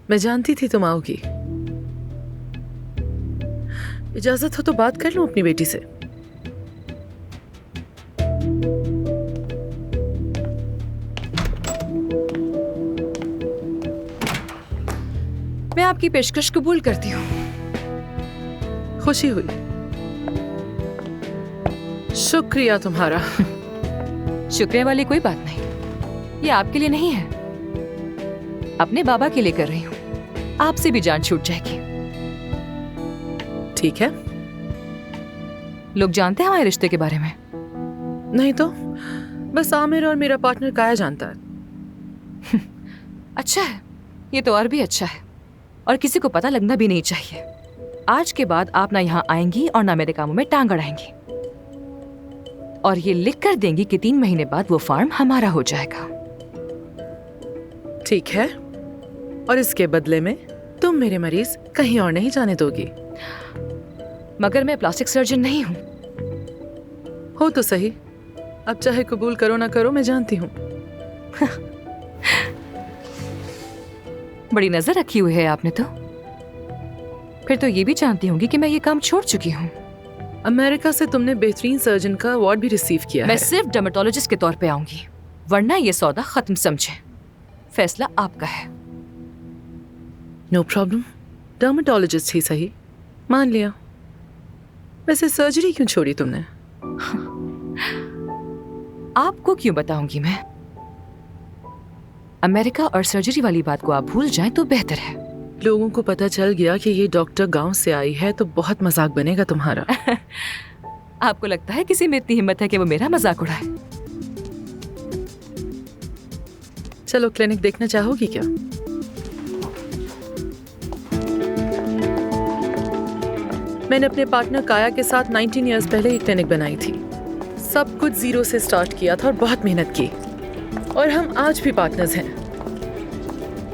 मैं जानती थी तुम आओगी। इजाजत हो तो बात कर लूं अपनी बेटी से। मैं आपकी पेशकश कबूल करती हूँ। खुशी हुई। शुक्रिया तुम्हारा। शुक्रिया वाली कोई बात नहीं, ये आपके लिए नहीं है, अपने बाबा के लिए कर रही हूँ। आपसे भी जान छूट जाएगी। ठीक है। लोग जानते हैं हमारे रिश्ते के बारे में? नहीं तो बस आमिर और मेरा पार्टनर काया जानता है। अच्छा है, ये तो और भी अच्छा है, और किसी को पता लगना भी नहीं चाहिए। आज के बाद आप ना यहाँ आएंगी और ना मेरे कामों में टांग अड़ाएंगी, और ये लिख कर देंगी कि 3 महीने बाद वो फार्म हमारा हो जाएगा। ठीक है, और इसके बदले में तुम मेरे मरीज कहीं और नहीं जाने दोगी। मगर मैं प्लास्टिक सर्जन नहीं हूँ। हो तो सही, अब चाहे कबूल करो ना करो, मैं जानती हूँ। बड़ी नजर रखी हुई है आपने तो। फिर तो ये भी जानती होंगी कि मैं ये काम छोड़ चुकी हूँ। अमेरिका से तुमने बेहतरीन सर्जन का अवार्ड भी रिसीव किया मैं है। सिर्फ डर्मेटोलॉजिस्ट के तौर पे आऊंगी, वरना ये सौदा खत्म समझे। फैसला आपका है। नो प्रॉब्लम, डर्मेटोलॉजिस्ट ही सही, मान लिया। वैसे सर्जरी क्यों छोड़ी तुमने? आपको क्यों बताऊंगी मैं? अमेरिका और सर्जरी वाली बात को आप भूल जाएं तो बेहतर है। लोगों को पता चल गया कि ये डॉक्टर गांव से आई है तो बहुत मजाक बनेगा तुम्हारा। आपको लगता है किसी में इतनी हिम्मत है कि वो मेरा मजाक उड़ाए? चलो क्लिनिक देखना चाहोगी क्या? मैंने अपने पार्टनर काया के साथ 19 इयर्स पहले एक क्लिनिक बनाई थी। सब कुछ जीरो से स्टार्ट किया था और बहुत मेहनत की, और हम आज भी पार्टनर्स हैं।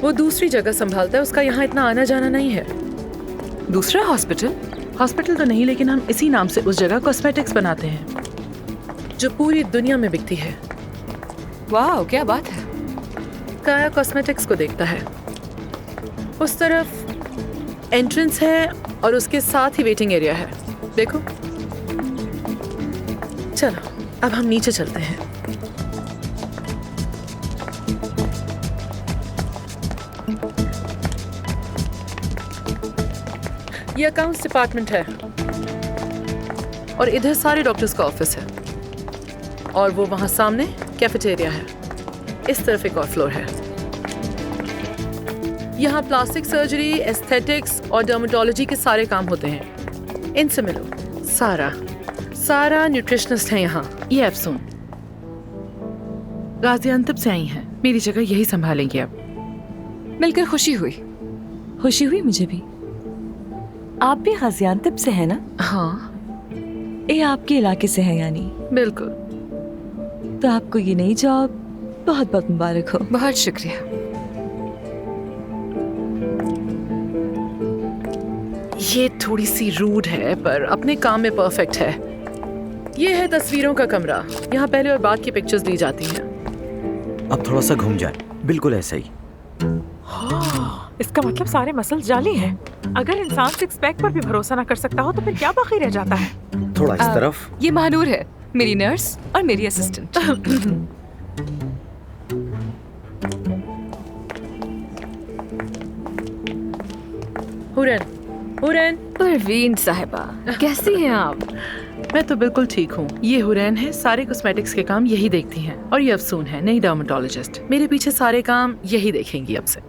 वो दूसरी जगह संभालता है, उसका यहाँ इतना आना जाना नहीं है। दूसरा हॉस्पिटल? हॉस्पिटल तो नहीं, लेकिन हम इसी नाम से उस जगह कॉस्मेटिक्स बनाते हैं जो पूरी दुनिया में बिकती है। वाह, क्या बात है। काया कॉस्मेटिक्स को देखता है। उस तरफ एंट्रेंस है और उसके साथ ही वेटिंग एरिया है। देखो, चलो अब हम नीचे चलते हैं। ये अकाउंट्स डिपार्टमेंट है और इधर सारे डॉक्टर्स का ऑफिस है, और वो वहां सामने कैफेटेरिया है। इस तरफ एक और फ्लोर है। यहाँ प्लास्टिक सर्जरी, एस्थेटिक्स और डर्मेटोलॉजी के सारे काम होते हैं। इनसे मिलो। सारा न्यूट्रिशनिस्ट है यहाँ। ये अफसून गाजियाबाद से आई हैं, मेरी जगह यही संभालेंगी अब। मिलकर खुशी हुई। मुझे भी। आप भी गाजियाबाद से हैं ना? हाँ। ये आपके इलाके से है यानी? बिल्कुल। तो आपको ये नई जॉब बहुत बहुत मुबारक हो। बहुत शुक्रिया। ये थोड़ी सी रूड है पर अपने काम में परफेक्ट है। ये है तस्वीरों का कमरा। यहाँ पहले और बाद की पिक्चर्स ली जाती हैं। अब थोड़ा सा घूम जाए, बिल्कुल ऐसा ही। इसका मतलब सारे मसल्स जाली हैं। अगर इंसान सिक्स पैक पर भी भरोसा ना कर सकता हो तो फिर क्या बाकी रह जाता है? थोड़ा इस तरफ। ये महानूर है, मेरी नर्स और मेरी असिस्टेंट। हुरैन। परवीन साहिबा, कैसी हैं आप? मैं तो बिल्कुल ठीक हूँ। ये हुरैन है, सारे कॉस्मेटिक्स के काम यही देखती हैं। और ये अफसून है, नई डर्मेटोलॉजिस्ट। मेरे पीछे सारे काम यही देखेंगी अब से।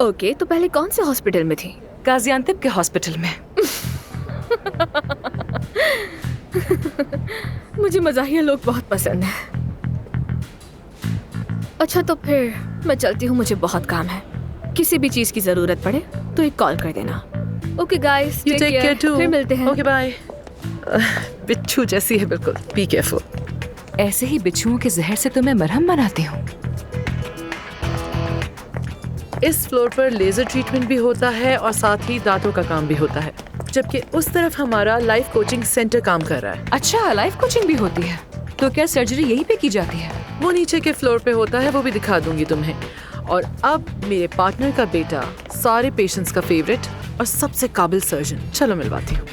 ओके, तो पहले कौन से हॉस्पिटल में थी? गाजियाबाद के हॉस्पिटल में। मुझे मजाहिया लोग बहुत पसंद हैं। अच्छा, तो फिर मैं चलती हूँ, मुझे बहुत काम है। किसी भी चीज की जरूरत पड़े तो एक कॉल कर देना। Okay guys, You take care too. फिर मिलते हैं। Okay bye. बिच्छू जैसी है बिल्कुल। Be careful. ऐसे ही बिच्छुओं के जहर से तो मैं मरहम बनाती हूँ। इस फ्लोर पर लेजर ट्रीटमेंट भी होता है और साथ ही दांतों का काम भी होता है, जबकि उस तरफ हमारा लाइफ कोचिंग सेंटर काम कर रहा है। अच्छा, लाइफ कोचिंग भी होती है? तो क्या सर्जरी यहीं पे की जाती है? वो नीचे के फ्लोर पे होता है, वो भी दिखा दूंगी तुम्हें। और अब मेरे पार्टनर का बेटा, सारे पेशेंट्स का फेवरेट और सबसे काबिल सर्जन। चलो मिलवाती हूँ।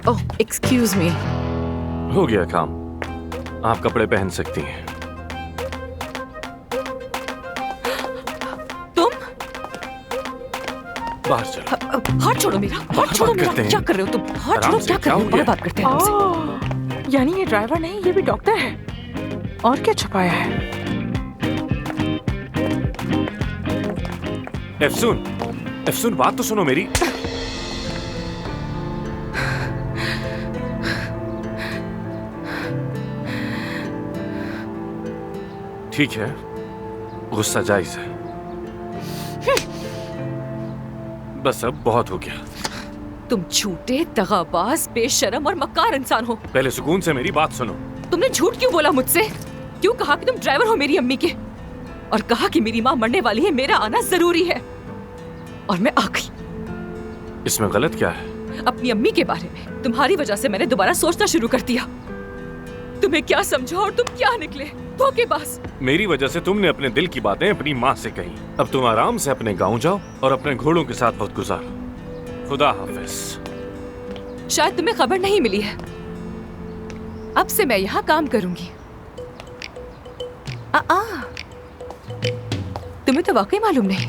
ओह, एक्सक्यूज मी। हो गया काम, आप कपड़े पहन सकती हैं। तुम बाहर चलो। हाथ छोड़ो मेरा, हाथ छोड़ो मेरा। क्या कर रहे हो तुम? हाथ छोड़ो, क्या कर रहे हो? बात करते हैं हमसे। यानी ये ड्राइवर नहीं, ये भी डॉक्टर है। और क्या छुपाया है? अफसून, बात तो सुनो मेरी। ठीक है, गुस्सा जायज है। बस अब बहुत हो गया। तुम झूठे, दगाबाज, बेशरम और मक्कार इंसान हो। पहले सुकून से मेरी बात सुनो। तुमने झूठ क्यों बोला मुझसे? क्यों कहा कि तुम ड्राइवर हो मेरी अम्मी के? और कहा कि मेरी माँ मरने वाली है, मेरा आना जरूरी है। और मैं आ गई। इसमें गलत क्या है? अपनी अम्मी के बारे में तुम्हारी वजह से मैंने दोबारा सोचना शुरू कर दिया। तुम्हें क्या समझा और तुम क्या निकले धोखेबाज। मेरी वजह से तुमने अपने दिल की बातें अपनी माँ से कही। अब तुम आराम से अपने गांव जाओ और अपने घोड़ों के साथ वक्त गुजारो। खुदा हाफिज। शायद तुम्हें खबर नहीं मिली है, अब से मैं यहाँ काम करूंगी। तुम्हें तो वाकई मालूम नहीं?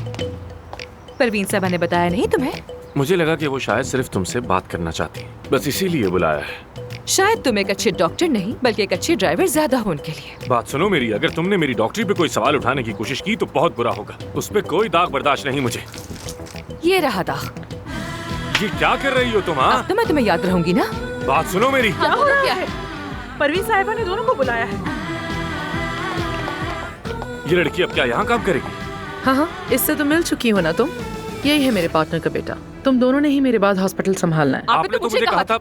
परवीन साहबा ने बताया नहीं तुम्हें? मुझे लगा कि वो शायद सिर्फ तुमसे बात करना चाहती हैं, बस इसीलिए बुलाया है। शायद तुम एक अच्छे डॉक्टर नहीं बल्कि एक अच्छे ड्राइवर ज्यादा हो उनके लिए। बात सुनो मेरी, अगर तुमने मेरी डॉक्टरी पे कोई सवाल उठाने की कोशिश की तो बहुत बुरा होगा। उस पे कोई दाग बर्दाश्त नहीं मुझे। ये रहा दाग। ये क्या कर रही हो तुम? हाँ, तो मैं तुम्हें याद रहूंगी ना। बात सुनो मेरी। क्या हो रहा है? परवीन साहिबा ने दोनों को बुलाया है। ये लड़की अब क्या यहाँ काम करेगी? हाँ, इससे तो मिल चुकी हो ना तुम। यही है मेरे पार्टनर का बेटा। तुम दोनों ने ही मेरे बाद हॉस्पिटल संभालना है। आपने तो मुझे कहा था।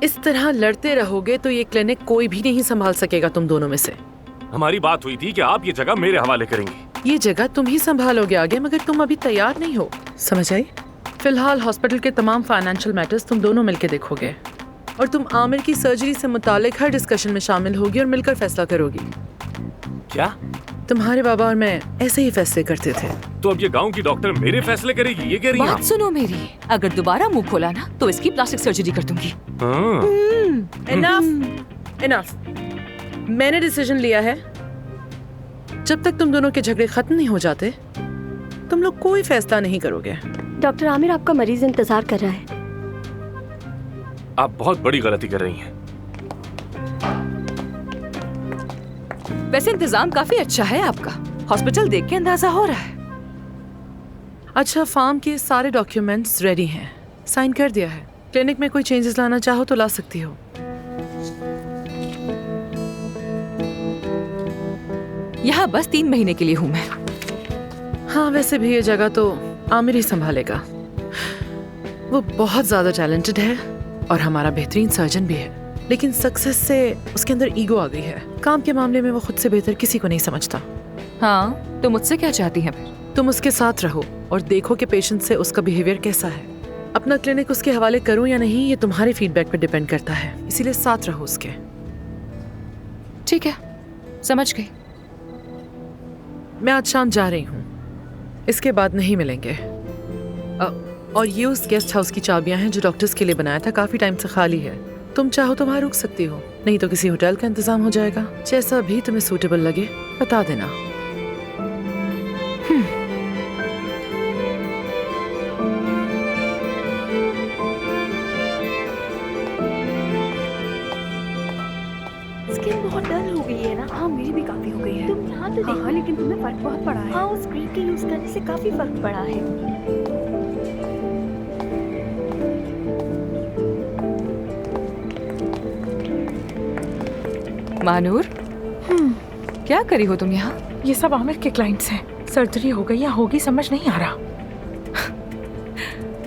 इस तरह लड़ते रहोगे तो ये क्लिनिक कोई भी नहीं संभाल सकेगा तुम दोनों में से। हमारी बात हुई थी कि आप ये जगह मेरे हवाले करेंगी। ये जगह तुम ही संभालोगे आगे, मगर तुम अभी तैयार नहीं हो, समझ आई? फिलहाल हॉस्पिटल के तमाम फाइनेंशियल मैटर्स तुम दोनों मिलकर देखोगे और तुम आमिर की सर्जरी से मुतालिक हर डिस्कशन में शामिल होगी और मिलकर फैसला करोगी। क्या? तुम्हारे बाबा और मैं ऐसे ही फैसले करते थे। तो अब ये गांव की डॉक्टर मेरे फैसले करेगी, ये कह रही हैं बात आप? सुनो मेरी, अगर दोबारा मुंह खोला ना तो इसकी प्लास्टिक सर्जरी कर दूंगी। इनफ। मैंने डिसीजन लिया है, जब तक तुम दोनों के झगड़े खत्म नहीं हो जाते तुम लोग कोई फैसला नहीं करोगे। डॉक्टर आमिर, आपका मरीज इंतजार कर रहा है। आप बहुत बड़ी गलती कर रही हैं। वैसे इंतजाम काफी अच्छा है आपका, हॉस्पिटल देख के अंदाजा हो रहा है। अच्छा, फार्म के सारे डॉक्यूमेंट्स रेडी हैं, साइन कर दिया है। क्लिनिक में कोई चेंजेस लाना चाहो तो ला सकती हो। यहाँ बस 3 महीने के लिए हूँ मैं। हाँ, वैसे भी ये जगह तो आमिर ही संभालेगा। वो बहुत ज्यादा टैलेंटेड है और हमारा बेहतरीन सर्जन भी है, लेकिन सक्सेस से उसके अंदर ईगो आ गई है। काम के मामले में वो खुद से बेहतर किसी को नहीं समझता। हाँ, तो मुझसे क्या चाहती हैं? तुम उसके साथ रहो और देखो कि पेशेंट से उसका बिहेवियर कैसा है। अपना क्लिनिक उसके हवाले करूं या नहीं ये तुम्हारे फीडबैक पर डिपेंड करता है, इसीलिए साथ रहो उसके। ठीक है, समझ गई। मैं आज शाम जा रही हूँ, इसके बाद नहीं मिलेंगे। और ये उस गेस्ट हाउस की चाबियां हैं जो डॉक्टर्स के लिए बनाया था, काफी टाइम से खाली है। तुम चाहो तो वहाँ रुक सकती हो, नहीं तो किसी होटल का इंतजाम हो जाएगा। जैसा भी तुम्हें सूटेबल लगे बता देना। स्किन बहुत डल हो गई है ना? हाँ, मेरी भी काफी हो गई है। तुम यहाँ तो देखो, लेकिन तुम्हें फर्क बहुत पड़ा है। हाँ, उस क्रीम के यूज करने से काफी फर्क पड़ा है। मानूर, क्या करी हो तुम यहाँ? ये सब आमिर के क्लाइंट्स हैं। सर्जरी हो गई या होगी समझ नहीं आ रहा।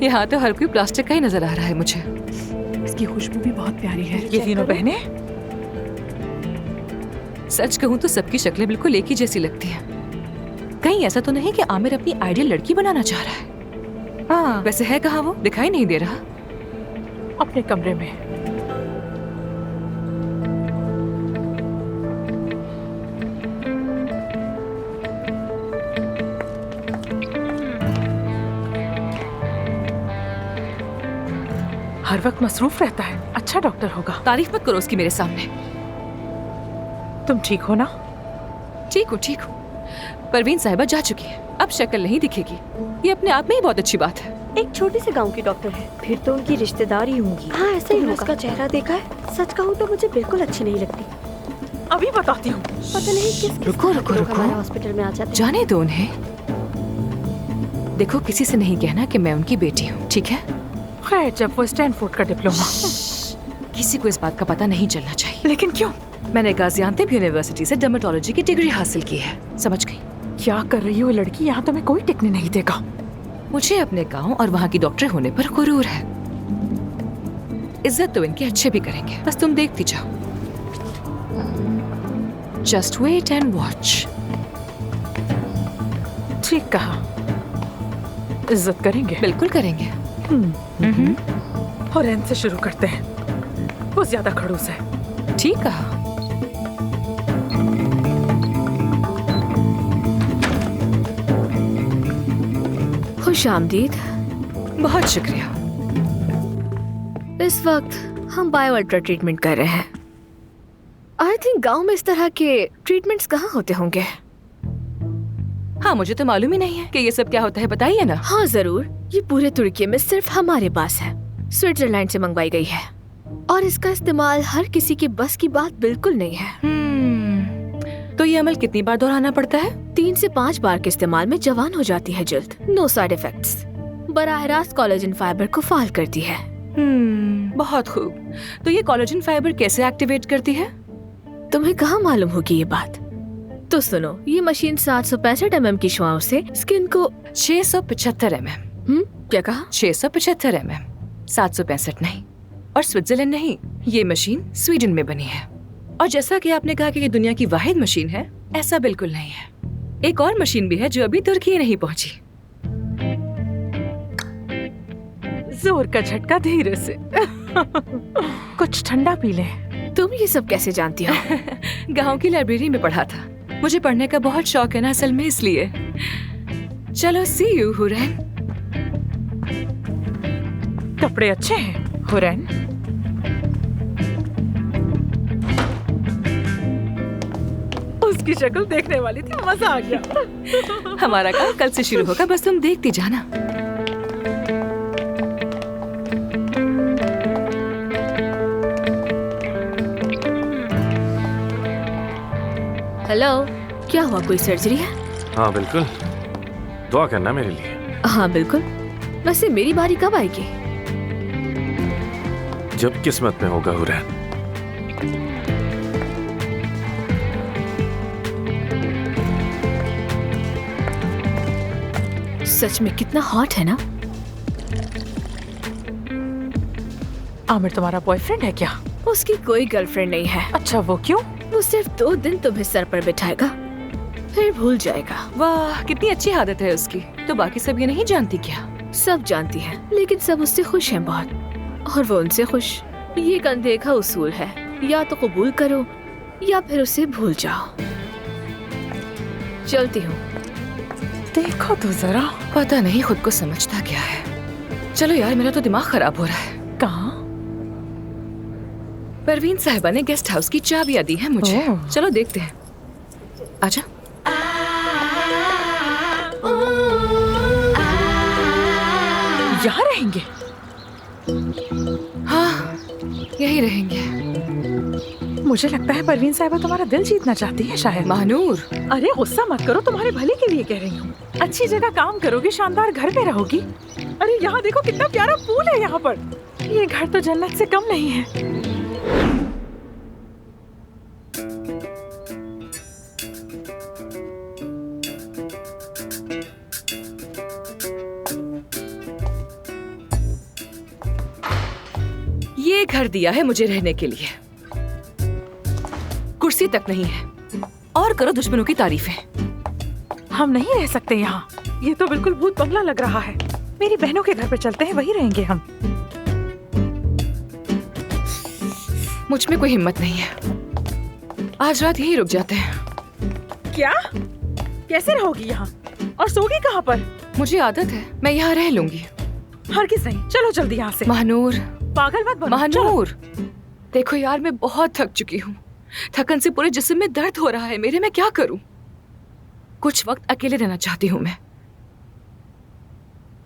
यहाँ तो हर कोई प्लास्टिक का ही नजर आ रहा है मुझे। इसकी खुशबू भी बहुत प्यारी है। ये तीनों बहनें, सच कहूँ तो सबकी शक्लें बिल्कुल एक ही जैसी लगती हैं। कहीं ऐसा तो नहीं कि आमिर अपनी आइडियल लड़की बनाना चाह रहा है? हाँ, वैसे है कहाँ वो? दिखाई नहीं दे रहा। अपने कमरे में। हर वक्त मसरूफ रहता है, अच्छा डॉक्टर होगा। तारीफ मत करो उसकी मेरे सामने। तुम ठीक हो ना? ठीक हूँ। परवीन साहिबा जा चुकी है, अब शक्ल नहीं दिखेगी। ये अपने आप में ही बहुत अच्छी बात है। एक छोटे से गांव की डॉक्टर है, फिर तो उनकी रिश्तेदारी होंगी। हाँ, ऐसा ही होगा। उसका चेहरा देखा है? सच कहूँ तो मुझे बिल्कुल अच्छी नहीं लगती। अभी बताती हूँ। पता नहीं किस रुको हमारे हॉस्पिटल में आ जाते हैं। जाने दो उन्हें। देखो, किसी से नहीं कहना कि मैं उनकी बेटी हूँ, ठीक है? खैर, जब वो स्टैनफोर्ड का डिप्लोमा। किसी को इस बात का पता नहीं चलना चाहिए। लेकिन क्यों? मैंने गाजियाबाद यूनिवर्सिटी से डर्मेटोलॉजी की डिग्री हासिल की है, समझ गई? क्या कर रही हो लड़की? यहाँ तुम्हें कोई टिकने नहीं देगा। मुझे अपने गांव और वहाँ की डॉक्टर होने पर गुरूर है। इज्जत तो इनके अच्छे भी करेंगे, बस तुम देखती जाओ। Just wait and watch. ठीक कहा, इज्जत करेंगे। बिल्कुल करेंगे। और एंड से शुरू करते हैं, वो ज्यादा खड़ूस है। ठीक कहा। खुश आमदीद। बहुत शुक्रिया। इस वक्त हम बायो अल्ट्रा ट्रीटमेंट कर रहे हैं। आई थिंक गांव में इस तरह के ट्रीटमेंट्स कहाँ होते होंगे। हाँ, मुझे तो मालूम ही नहीं है कि ये सब क्या होता है, बताइए ना। हाँ जरूर, ये पूरे तुर्की में सिर्फ हमारे पास है। स्विट्जरलैंड से मंगवाई गई है और इसका इस्तेमाल हर किसी की बस की बात बिल्कुल नहीं है। तो ये अमल कितनी बार दोहराना पड़ता है? 3 से 5 बार के इस्तेमाल में जवान हो जाती है जल्द। No side effects. बराह रास्त कोलेजन फाइबर को फाल करती है। बहुत खूब। तो ये कोलेजन फाइबर कैसे एक्टिवेट करती है? तुम्हें कहाँ मालूम होगी ये बात? तो सुनो, ये मशीन 765 mm की शुआओं से स्किन को 675 mm। क्या कहा? 675 mm, 765 नहीं। और स्विट्जरलैंड नहीं, ये मशीन स्वीडन में बनी है। और जैसा कि आपने कहा कि ये दुनिया की वाहिद मशीन है, ऐसा बिल्कुल नहीं है। एक और मशीन भी है जो अभी तुर्की नहीं पहुंची। जोर का झटका धीरे से। कुछ ठंडा पी ले। तुम ये सब कैसे जानती हो? गांव की लाइब्रेरी में पढ़ा था। मुझे पढ़ने का बहुत शौक है ना असल में, इसलिए। चलो सी यू हुरैन। कपड़े अच्छे हैं हुरैन। उसकी शक्ल देखने वाली थी, मजा आ गया। हमारा काम कल से शुरू होगा, बस तुम देखती जाना। हेलो, क्या हुआ? कोई सर्जरी है? हाँ बिल्कुल, दुआ करना मेरे लिए। हाँ बिल्कुल। वैसे मेरी बारी कब आएगी? जब किस्मत में होगा हुरैन। सच में कितना हॉट है ना। आमिर तुम्हारा बॉयफ्रेंड है क्या? उसकी कोई गर्लफ्रेंड नहीं है। अच्छा, वो क्यों? वो सिर्फ 2 दिन तुम्हें सर पर बिठाएगा, फिर भूल जाएगा। वाह, कितनी अच्छी आदत है उसकी। तो बाकी सब ये नहीं जानती क्या? सब जानती है, लेकिन सब उससे खुश हैं बहुत, और वो उनसे खुश। ये एक अनदेखा उसूल है, या तो कबूल करो या फिर उसे भूल जाओ। चलती हूँ। देखो तो जरा। पता नहीं खुद को समझता क्या है। चलो यार, मेरा तो दिमाग खराब हो रहा है। कहाँ? परवीन साहिबा ने गेस्ट हाउस की चाबियां दी है मुझे। चलो देखते हैं। आजा। यहाँ रहेंगे? हाँ, यही रहेंगे। मुझे लगता है परवीन साहिबा तुम्हारा दिल जीतना चाहती है शायद। महानूर, अरे गुस्सा मत करो, तुम्हारे भले के लिए कह रही हूँ। अच्छी जगह काम करोगी, शानदार घर पे रहोगी। अरे यहाँ देखो कितना प्यारा पूल है यहाँ पर। ये घर तो जन्नत से कम नहीं है। ये घर दिया है मुझे रहने के लिए, कुर्सी तक नहीं है, और करो दुश्मनों की तारीफें। हम नहीं रह सकते यहाँ, ये तो बिल्कुल भूत बंगला लग रहा है। मेरी बहनों के घर पे चलते हैं, वहीं रहेंगे हम। मुझ में कोई हिम्मत नहीं है, आज रात यहीं रुक जाते हैं। क्या? कैसे रहोगी यहाँ? और सोगी कहाँ पर? मुझे आदत है, मैं यहाँ रह लूंगी। हरगिज़ नहीं, चलो जल्दी यहाँ से। महानूर, पागल मत बनो। महानूर, देखो यार, मैं बहुत थक चुकी हूँ। थकन से पूरे जिस्म में दर्द हो रहा है मेरे। मैं क्या करूँ? कुछ वक्त अकेले रहना चाहती हूँ मैं।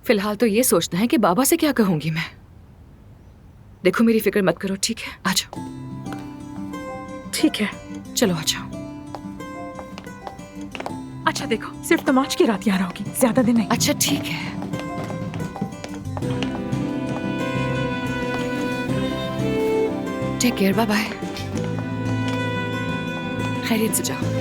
फिलहाल तो ये सोचना है कि बाबा से क्या कहूंगी मैं। देखो मेरी फिक्र मत करो, ठीक है? आ जाओ। ठीक है, चलो आ जाओ। अच्छा देखो, सिर्फ तुम आज की रात यहाँ रहोगी, ज्यादा दिन नहीं। अच्छा ठीक है। Take care, bye bye. खैरियत से जाओ।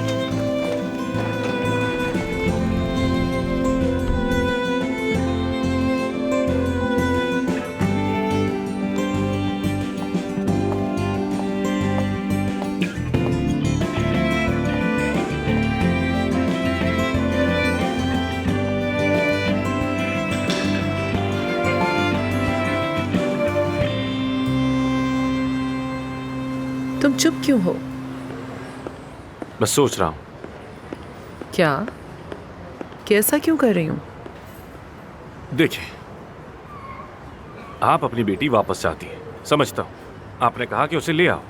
तुम चुप क्यों हो? मैं सोच रहा हूँ। क्या? कैसा क्यों कर रही हूँ? देखिए, आप अपनी बेटी वापस चाहती हैं, समझता हूँ। आपने कहा कि उसे ले आओ,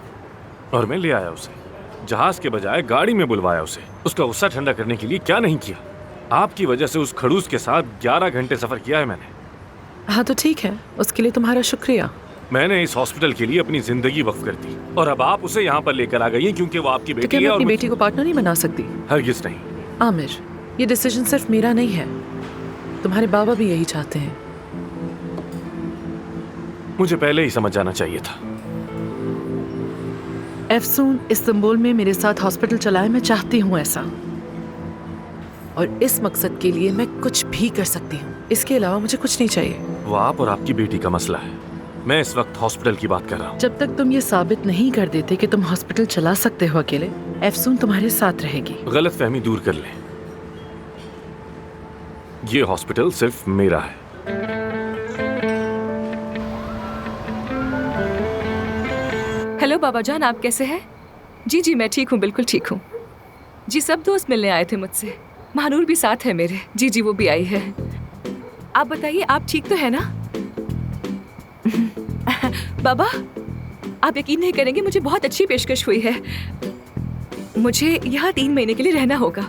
और मैं ले आया उसे। जहाज के बजाय गाड़ी में बुलवाया उसे। उसका गुस्सा ठंडा करने के लिए क्या नहीं किया। आपकी वजह से उस खड़ूस के साथ 11 घंटे सफर किया है मैंने। हाँ तो ठीक है, उसके लिए तुम्हारा शुक्रिया। मैंने इस हॉस्पिटल के लिए अपनी जिंदगी वक्फ कर दी, और अब आप उसे यहाँ पर लेकर आ गई हैं क्योंकि वो आपकी बेटी तो क्या है। मैं और अपनी बेटी को पार्टनर नहीं बना सकती? हरगिज़ नहीं। आमिर, ये डिसीजन सिर्फ मेरा नहीं है, तुम्हारे बाबा भी यही चाहते हैं। मुझे पहले ही समझ जाना चाहिए था। एफसून इस्तांबुल में मेरे साथ हॉस्पिटल चलाए, मैं चाहती हूँ ऐसा, और इस मकसद के लिए मैं कुछ भी कर सकती हूँ। इसके अलावा मुझे कुछ नहीं चाहिए। वो आप और आपकी बेटी का मसला है। मैं इस वक्त हॉस्पिटल की बात कर रहा हूँ। जब तक तुम ये साबित नहीं कर देते कि तुम हॉस्पिटल चला सकते हो अकेले, एफसून तुम्हारे साथ रहेगी। गलत फहमी दूर कर लें, ये हॉस्पिटल सिर्फ मेरा है। हेलो बाबा जान, आप कैसे हैं? जी जी मैं ठीक हूँ, बिल्कुल ठीक हूँ जी। सब दोस्त मिलने आए थे मुझसे, महानूर भी साथ है मेरे। जी जी वो भी आई है। आप बताइए, आप ठीक तो है ना? बाबा आप यकीन नहीं करेंगे, मुझे बहुत अच्छी पेशकश हुई है। मुझे यहाँ 3 महीने के लिए रहना होगा।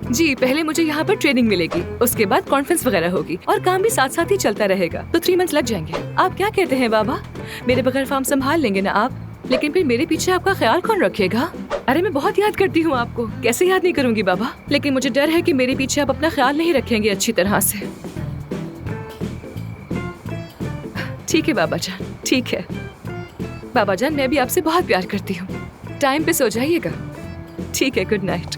जी पहले मुझे यहाँ पर ट्रेनिंग मिलेगी, उसके बाद कॉन्फ्रेंस वगैरह होगी और काम भी साथ साथ ही चलता रहेगा, तो 3 मंथ्स लग जाएंगे। आप क्या कहते हैं बाबा? मेरे बगैर फार्म संभाल लेंगे ना आप? लेकिन फिर मेरे पीछे आपका ख्याल कौन रखेगा? अरे मैं बहुत याद करती हूँ आपको, कैसे याद नहीं करूँगी बाबा। लेकिन मुझे डर है कि मेरे पीछे आप अपना ख्याल नहीं रखेंगे अच्छी तरह से। ठीक है बाबा जान, ठीक है। बाबा जान मैं भी आपसे बहुत प्यार करती हूँ। टाइम पे सो जाइएगा। ठीक है, गुड नाइट।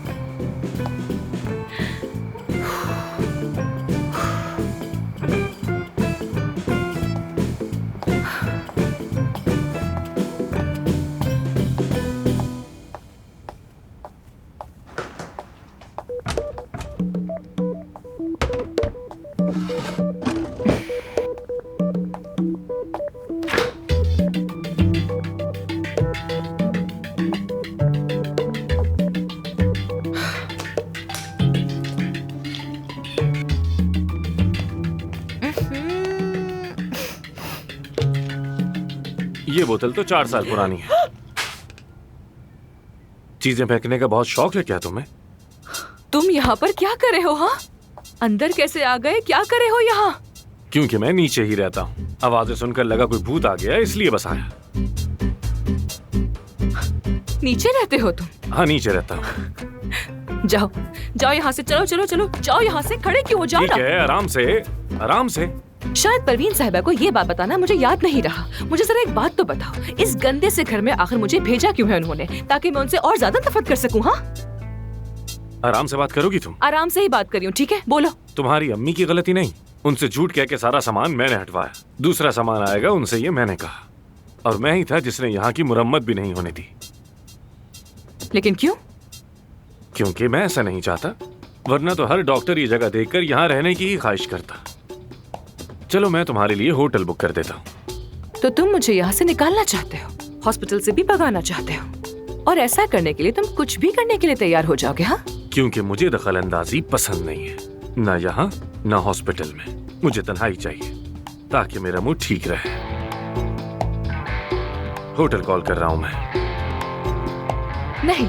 ये बोतल तो 4 साल पुरानी है। चीजें फेंकने का बहुत शौक है क्या तुम्हें? तुम यहाँ पर क्या कर रहे हो? हाँ, अंदर कैसे आ गए? क्या कर रहे हो यहाँ? क्योंकि मैं नीचे ही रहता हूँ, आवाजें सुनकर लगा कोई भूत आ गया इसलिए बस आया। नीचे रहते हो तुम? हाँ नीचे रहता हूँ। जाओ जाओ यहाँ से, चलो चलो चलो जाओ यहाँ से, खड़े क्यों हो? जाओ ठीक ना। है, आराम से आराम से। शायद परवीन साहिबा को ये बात बताना मुझे याद नहीं रहा। मुझे जरा एक बात तो बताओ, इस गंदे से घर में आखिर मुझे भेजा क्यों है उन्होंने? ताकि मैं उनसे और ज्यादा नफरत कर सकूं। हाँ आराम से बात करोगी तुम? आराम से ही बात करी हूँ, ठीक है बोलो। तुम्हारी अम्मी की गलती नहीं, उनसे झूठ कह के सारा सामान मैंने हटवाया। दूसरा सामान आएगा उनसे ये मैंने कहा, और मैं ही था जिसने यहाँ की मुरम्मत भी नहीं होने दी। लेकिन क्यों? क्योंकि मैं ऐसा नहीं चाहता, वरना तो हर डॉक्टर ये जगह देखकर यहाँ रहने की ही ख्वाहिश करता। चलो मैं तुम्हारे लिए होटल बुक कर देता हूँ। तो तुम मुझे यहाँ से निकालना चाहते हो, हॉस्पिटल से भी भगाना चाहते हो, और ऐसा करने के लिए तुम कुछ भी करने के लिए तैयार हो जाओगे? हाँ, क्योंकि मुझे दखल अंदाजी पसंद नहीं है, ना यहाँ ना हॉस्पिटल में। मुझे तन्हाई चाहिए ताकि मेरा मूड ठीक रहे। होटल कॉल कर रहा हूँ मैं। नहीं,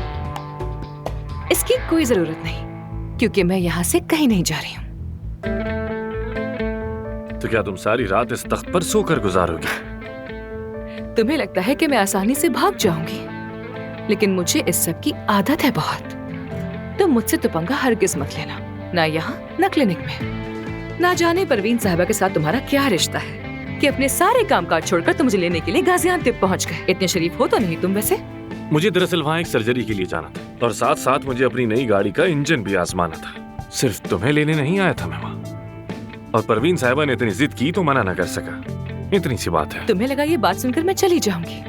इसकी कोई जरूरत नहीं, क्योंकि मैं यहाँ से कहीं नहीं जा रही हूँ। तो क्या तुम सारी रात इस तख्त पर सोकर गुजारोगी? तुम्हें लगता है कि मैं आसानी से भाग जाऊंगी, लेकिन मुझे इस सब की आदत है बहुत। तुम मुझसे तो पंगा हरगिज मत लेना, ना यहाँ ना क्लिनिक में। ना जाने परवीन साहिबा के साथ तुम्हारा क्या रिश्ता है कि अपने सारे कामकाज छोड़कर तुम मुझे लेने के लिए गाजियाबाद पहुँच गए। इतने शरीफ हो तो नहीं तुम वैसे? मुझे दरअसल वहाँ एक सर्जरी के लिए जाना था, और साथ साथ मुझे अपनी नई गाड़ी का इंजन भी आजमाना था। सिर्फ तुम्हें लेने नहीं आया था मैं वहाँ, और परवीन साहिबा ने इतनी जिद की तो मना न कर सका। इतनी सी बात है। तुम्हें लगा ये बात सुनकर मैं चली जाऊंगी,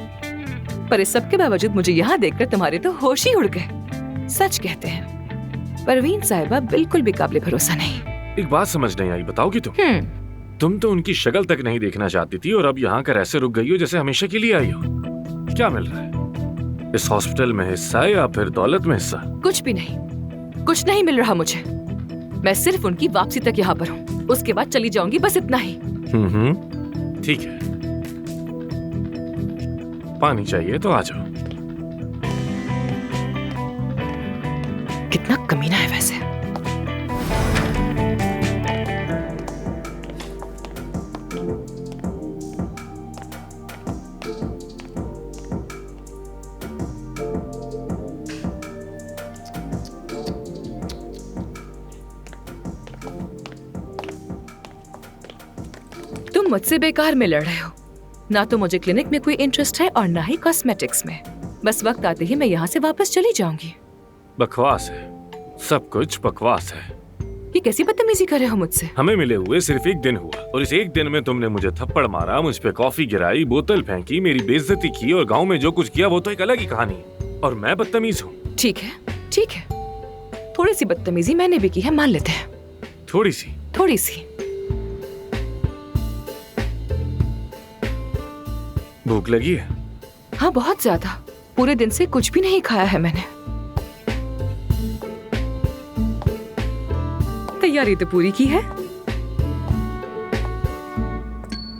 पर इस सब के बावजूद मुझे यहाँ देखकर तुम्हारे तो होश ही उड़ गए। सच कहते हैं परवीन साहिबा बिल्कुल भी काबिल भरोसा नहीं। एक बात समझ नहीं आई, बताओगी तुम तो उनकी शक्ल तक नहीं देखना चाहती थी, और अब यहाँ कर ऐसे रुक गई हो जैसे हमेशा के लिए आई हो। क्या मिल रहा है? इस हॉस्पिटल में हिस्सा या फिर दौलत में हिस्सा? कुछ भी नहीं, कुछ नहीं मिल रहा मुझे। मैं सिर्फ उनकी वापसी तक यहाँ पर हूँ, उसके बाद चली जाऊंगी, बस इतना ही। ठीक है, पानी चाहिए तो आ जाओ। कितना कमीना है वैसे। तुम मुझसे बेकार में लड़ रहे हो। ना तो मुझे क्लिनिक में कोई इंटरेस्ट है और ना ही कॉस्मेटिक्स में। बस वक्त आते ही मैं यहाँ से वापस चली जाऊंगी। बकवास है, सब कुछ बकवास है। ये कैसी बदतमीजी कर रहे हो मुझसे? हमें मिले हुए सिर्फ एक दिन हुआ और इस एक दिन में तुमने मुझे थप्पड़ मारा, मुझ पे कॉफी गिराई, बोतल फेंकी, मेरी बेइज्जती की और गांव में जो कुछ किया वो तो एक अलग ही कहानी है। और मैं बदतमीज हूँ। ठीक है, ठीक है, थोड़ी सी बदतमीजी मैंने भी की है, मान लेते हैं। थोड़ी सी? थोड़ी सी। भूख लगी है? हाँ, बहुत ज्यादा। पूरे दिन से कुछ भी नहीं खाया है मैंने। तैयारी तो पूरी की है।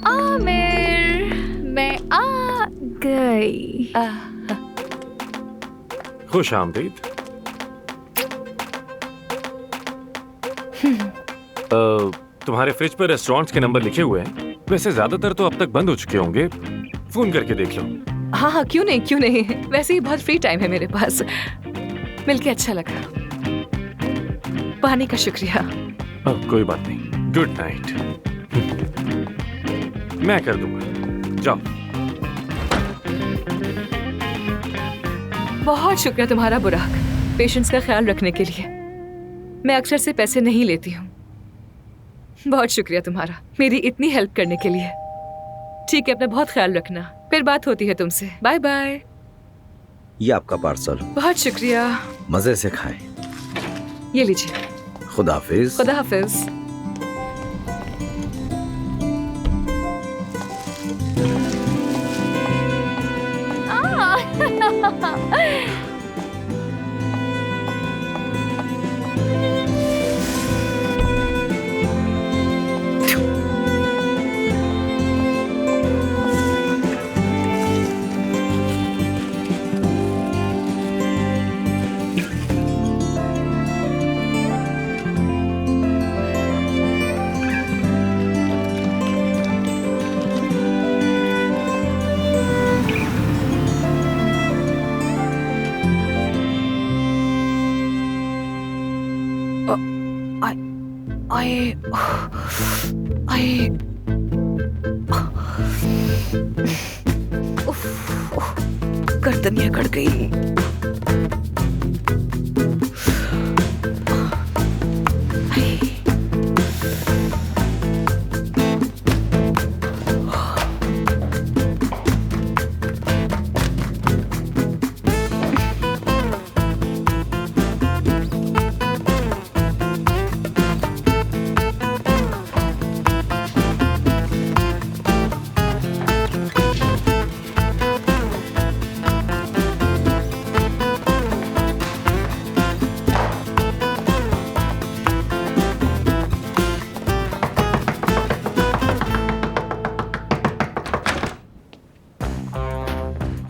आमिर, मैं आ गई। खुश आमदीद। तुम्हारे फ्रिज पर रेस्टोरेंट्स के नंबर लिखे हुए हैं। वैसे ज्यादातर तो अब तक बंद हो चुके होंगे, फोन करके देख लो। हाँ हाँ, क्यों नहीं, क्यों नहीं। वैसे ही बहुत फ्री टाइम है मेरे पास। मिलके अच्छा लगा। पानी का शुक्रिया। कोई बात नहीं, गुड नाइट। मैं कर दूंगा, जाओ। बहुत शुक्रिया तुम्हारा बुराक, पेशेंट्स का ख्याल रखने के लिए। मैं अक्सर से पैसे नहीं लेती हूँ। बहुत शुक्रिया तुम्हारा मेरी इतनी हेल्प करने के लिए। ठीक है, अपना बहुत ख्याल रखना। फिर बात होती है तुमसे। Bye bye. ये आपका पार्सल। बहुत शुक्रिया। मजे से खाएं। ये लीजिए। खुदा हाफिज। खुदा हाफिज। गर्दन ये अकड़ गई।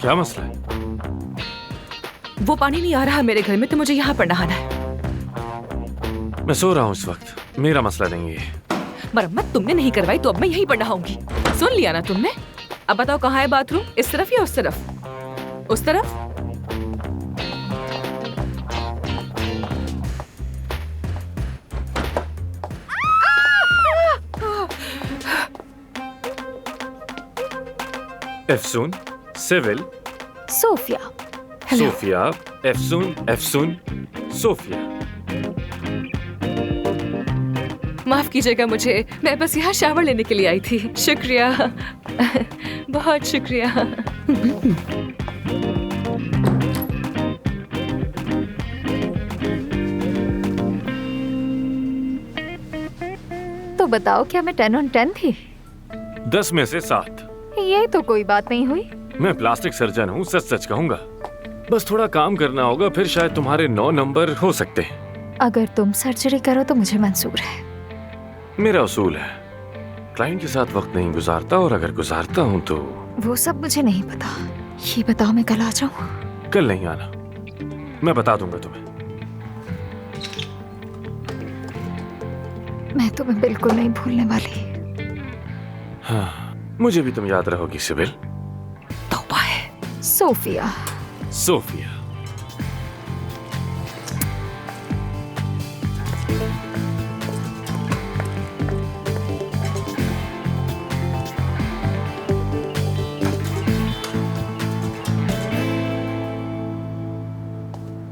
क्या मसला है? वो पानी नहीं आ रहा मेरे घर में, तो मुझे यहाँ पर नहाना है। मैं सो रहा हूँ इस वक्त, मेरा मसला नहीं है। मरम्मत तुमने नहीं करवाई तो अब मैं यहीं पर नहाऊंगी। सुन लिया ना तुमने? अब बताओ कहाँ है बाथरूम, इस तरफ या उस तरफ? उस तरफ। Afsoon, civil, Sophia. Sophia, Afsoon, Afsoon, Sophia. माफ कीजिएगा मुझे, मैं बस यहाँ शावर लेने के लिए आई थी। शुक्रिया, बहुत शुक्रिया। तो बताओ, क्या मैं 10 on 10 थी? 10 में से 7। ये तो कोई बात नहीं हुई। मैं प्लास्टिक सर्जन हूँ, सच सच कहूंगा। बस थोड़ा काम करना होगा, फिर शायद तुम्हारे 9 नंबर हो सकते हैं। अगर तुम सर्जरी करो तो मुझे मंजूर है। मेरा उसूल है, क्लाइंट के साथ वक्त नहीं गुजारता, और अगर गुजारता हूँ तो। वो सब मुझे नहीं पता। ये बताओ, मैं कल आ जाऊँ? कल नहीं आना, मैं बता दूंगा तुम्हें। मैं तुम्हें बिल्कुल नहीं भूलने वाली। हाँ, मुझे भी तुम याद रहोगी सिबिल। तौबा है। सोफिया। सोफिया।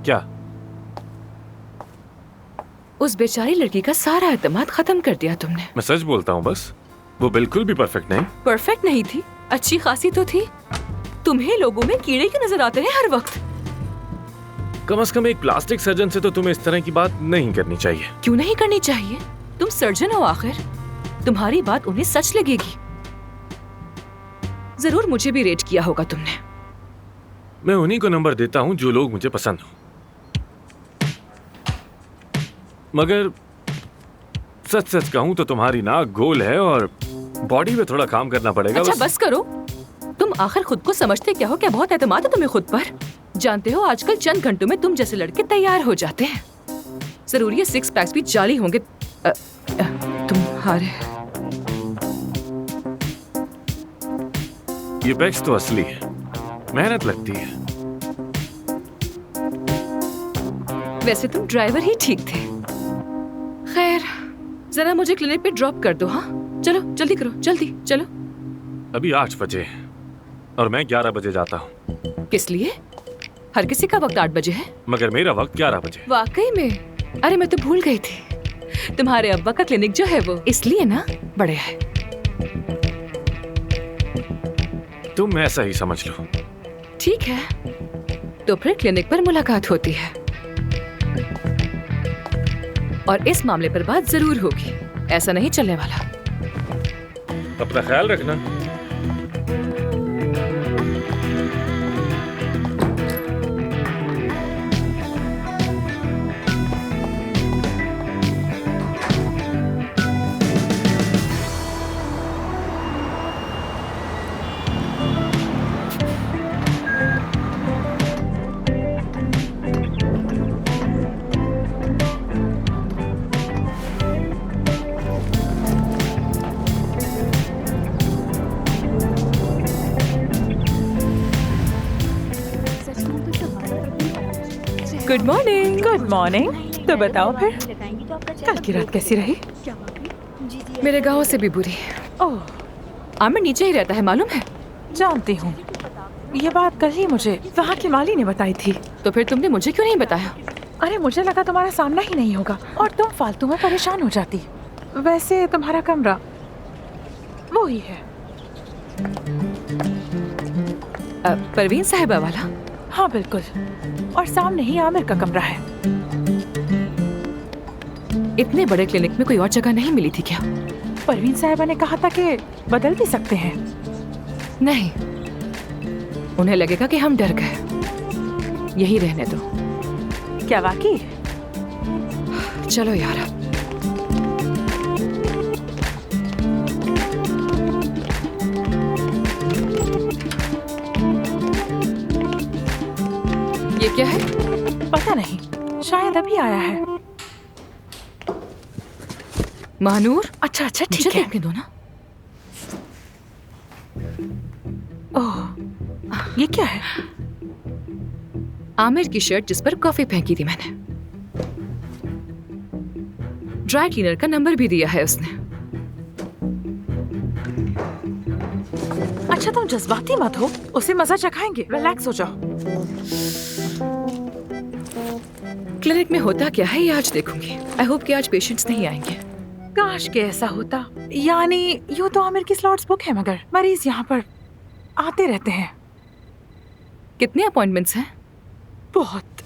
क्या? उस बेचारी लड़की का सारा एतमाद खत्म कर दिया तुमने। मैं सच बोलता हूँ बस, वो बिल्कुल भी परफेक्ट नहीं। परफेक्ट नहीं थी, अच्छी खासी तो थी। तुम्हें लोगों में कीड़े क्यों नजर आते हैं हर वक्त? कम से कम एक प्लास्टिक सर्जन से तो तुम्हें इस तरह की बात नहीं करनी चाहिए। क्यों नहीं करनी चाहिए? तुम सर्जन हो आखिर, तुम्हारी बात उन्हें सच लगेगी। जरूर मुझे भी रेट किया होगा तुमने। मैं उन्हीं को नंबर देता हूँ जो लोग मुझे पसंद हो। मगर सच सच कहूँ तो तुम्हारी नाक गोल है और बॉडी में थोड़ा काम करना पड़ेगा। अच्छा बस करो, तुम आखिर खुद को समझते क्या हो? क्या बहुत एतमाद है तुम्हें खुद पर? जानते हो आजकल चंद घंटों में तुम जैसे लड़के तैयार हो जाते हैं। जरूर ये 6 पैक्स भी जाली होंगे तुम्हारे। ये पैक्स तो असली है, मेहनत लगती है। वैसे तुम ड्राइवर ही ठीक थे। खैर, जरा मुझे क्लिनिक पे ड्रॉप कर दो। हाँ चलो जल्दी करो, जल्दी चलो। अभी 8 बजे हैं और मैं 11 बजे जाता हूँ। किस लिए? हर किसी का वक्त 8 बजे है, मगर मेरा वक्त 11 बजे। वाकई में? अरे मैं तो भूल गई थी। तुम्हारे अब्बा का क्लिनिक जो है वो इसलिए ना बड़े है। तुम ऐसा ही समझ लो। ठीक है, तो फिर क्लिनिक पर मुलाकात होती है और इस मामले पर बात जरूर होगी। ऐसा नहीं चलने वाला। अपना ख्याल रखना। Good morning. Good morning. तो बताओ फिर कल की रात कैसी रही? मेरे गांव से भी बुरी। ओह, आमिर नीचे ही रहता है मालूम है? जानती हूँ, ये बात कल ही मुझे वहाँ की माली ने बताई थी। तो फिर तुमने मुझे क्यों नहीं बताया? अरे मुझे लगा तुम्हारा सामना ही नहीं होगा और तुम फालतू में परेशान हो जाती। वैसे तुम्हारा कमरा वो ही है। परवीन साहिबा वाला? हाँ बिल्कुल, और सामने ही आमिर का कमरा है। इतने बड़े क्लिनिक में कोई और जगह नहीं मिली थी क्या? परवीन साहिबा ने कहा था कि बदल भी सकते हैं। नहीं, उन्हें लगेगा कि हम डर गए। यही रहने दो। क्या वाकई? चलो यार। ये क्या है? पता नहीं, शायद अभी आया है। महानूर? अच्छा अच्छा ठीक है। देखने दो ना। ओह, ये क्या है? आमिर की शर्ट जिस पर कॉफी फेंकी थी मैंने। ड्राई क्लीनर का नंबर भी दिया है उसने। अच्छा तुम जज्बाती मत हो, उसे मजा चखाएंगे। रिलैक्स हो जाओ। क्लिनिक में होता क्या है ये आज देखूंगी। आई होप कि आज पेशेंट्स नहीं आएंगे। काश के ऐसा होता। यानी यूँ तो आमिर की स्लॉट्स बुक है, मगर मरीज यहाँ पर आते रहते हैं। कितने अपॉइंटमेंट्स हैं? बहुत।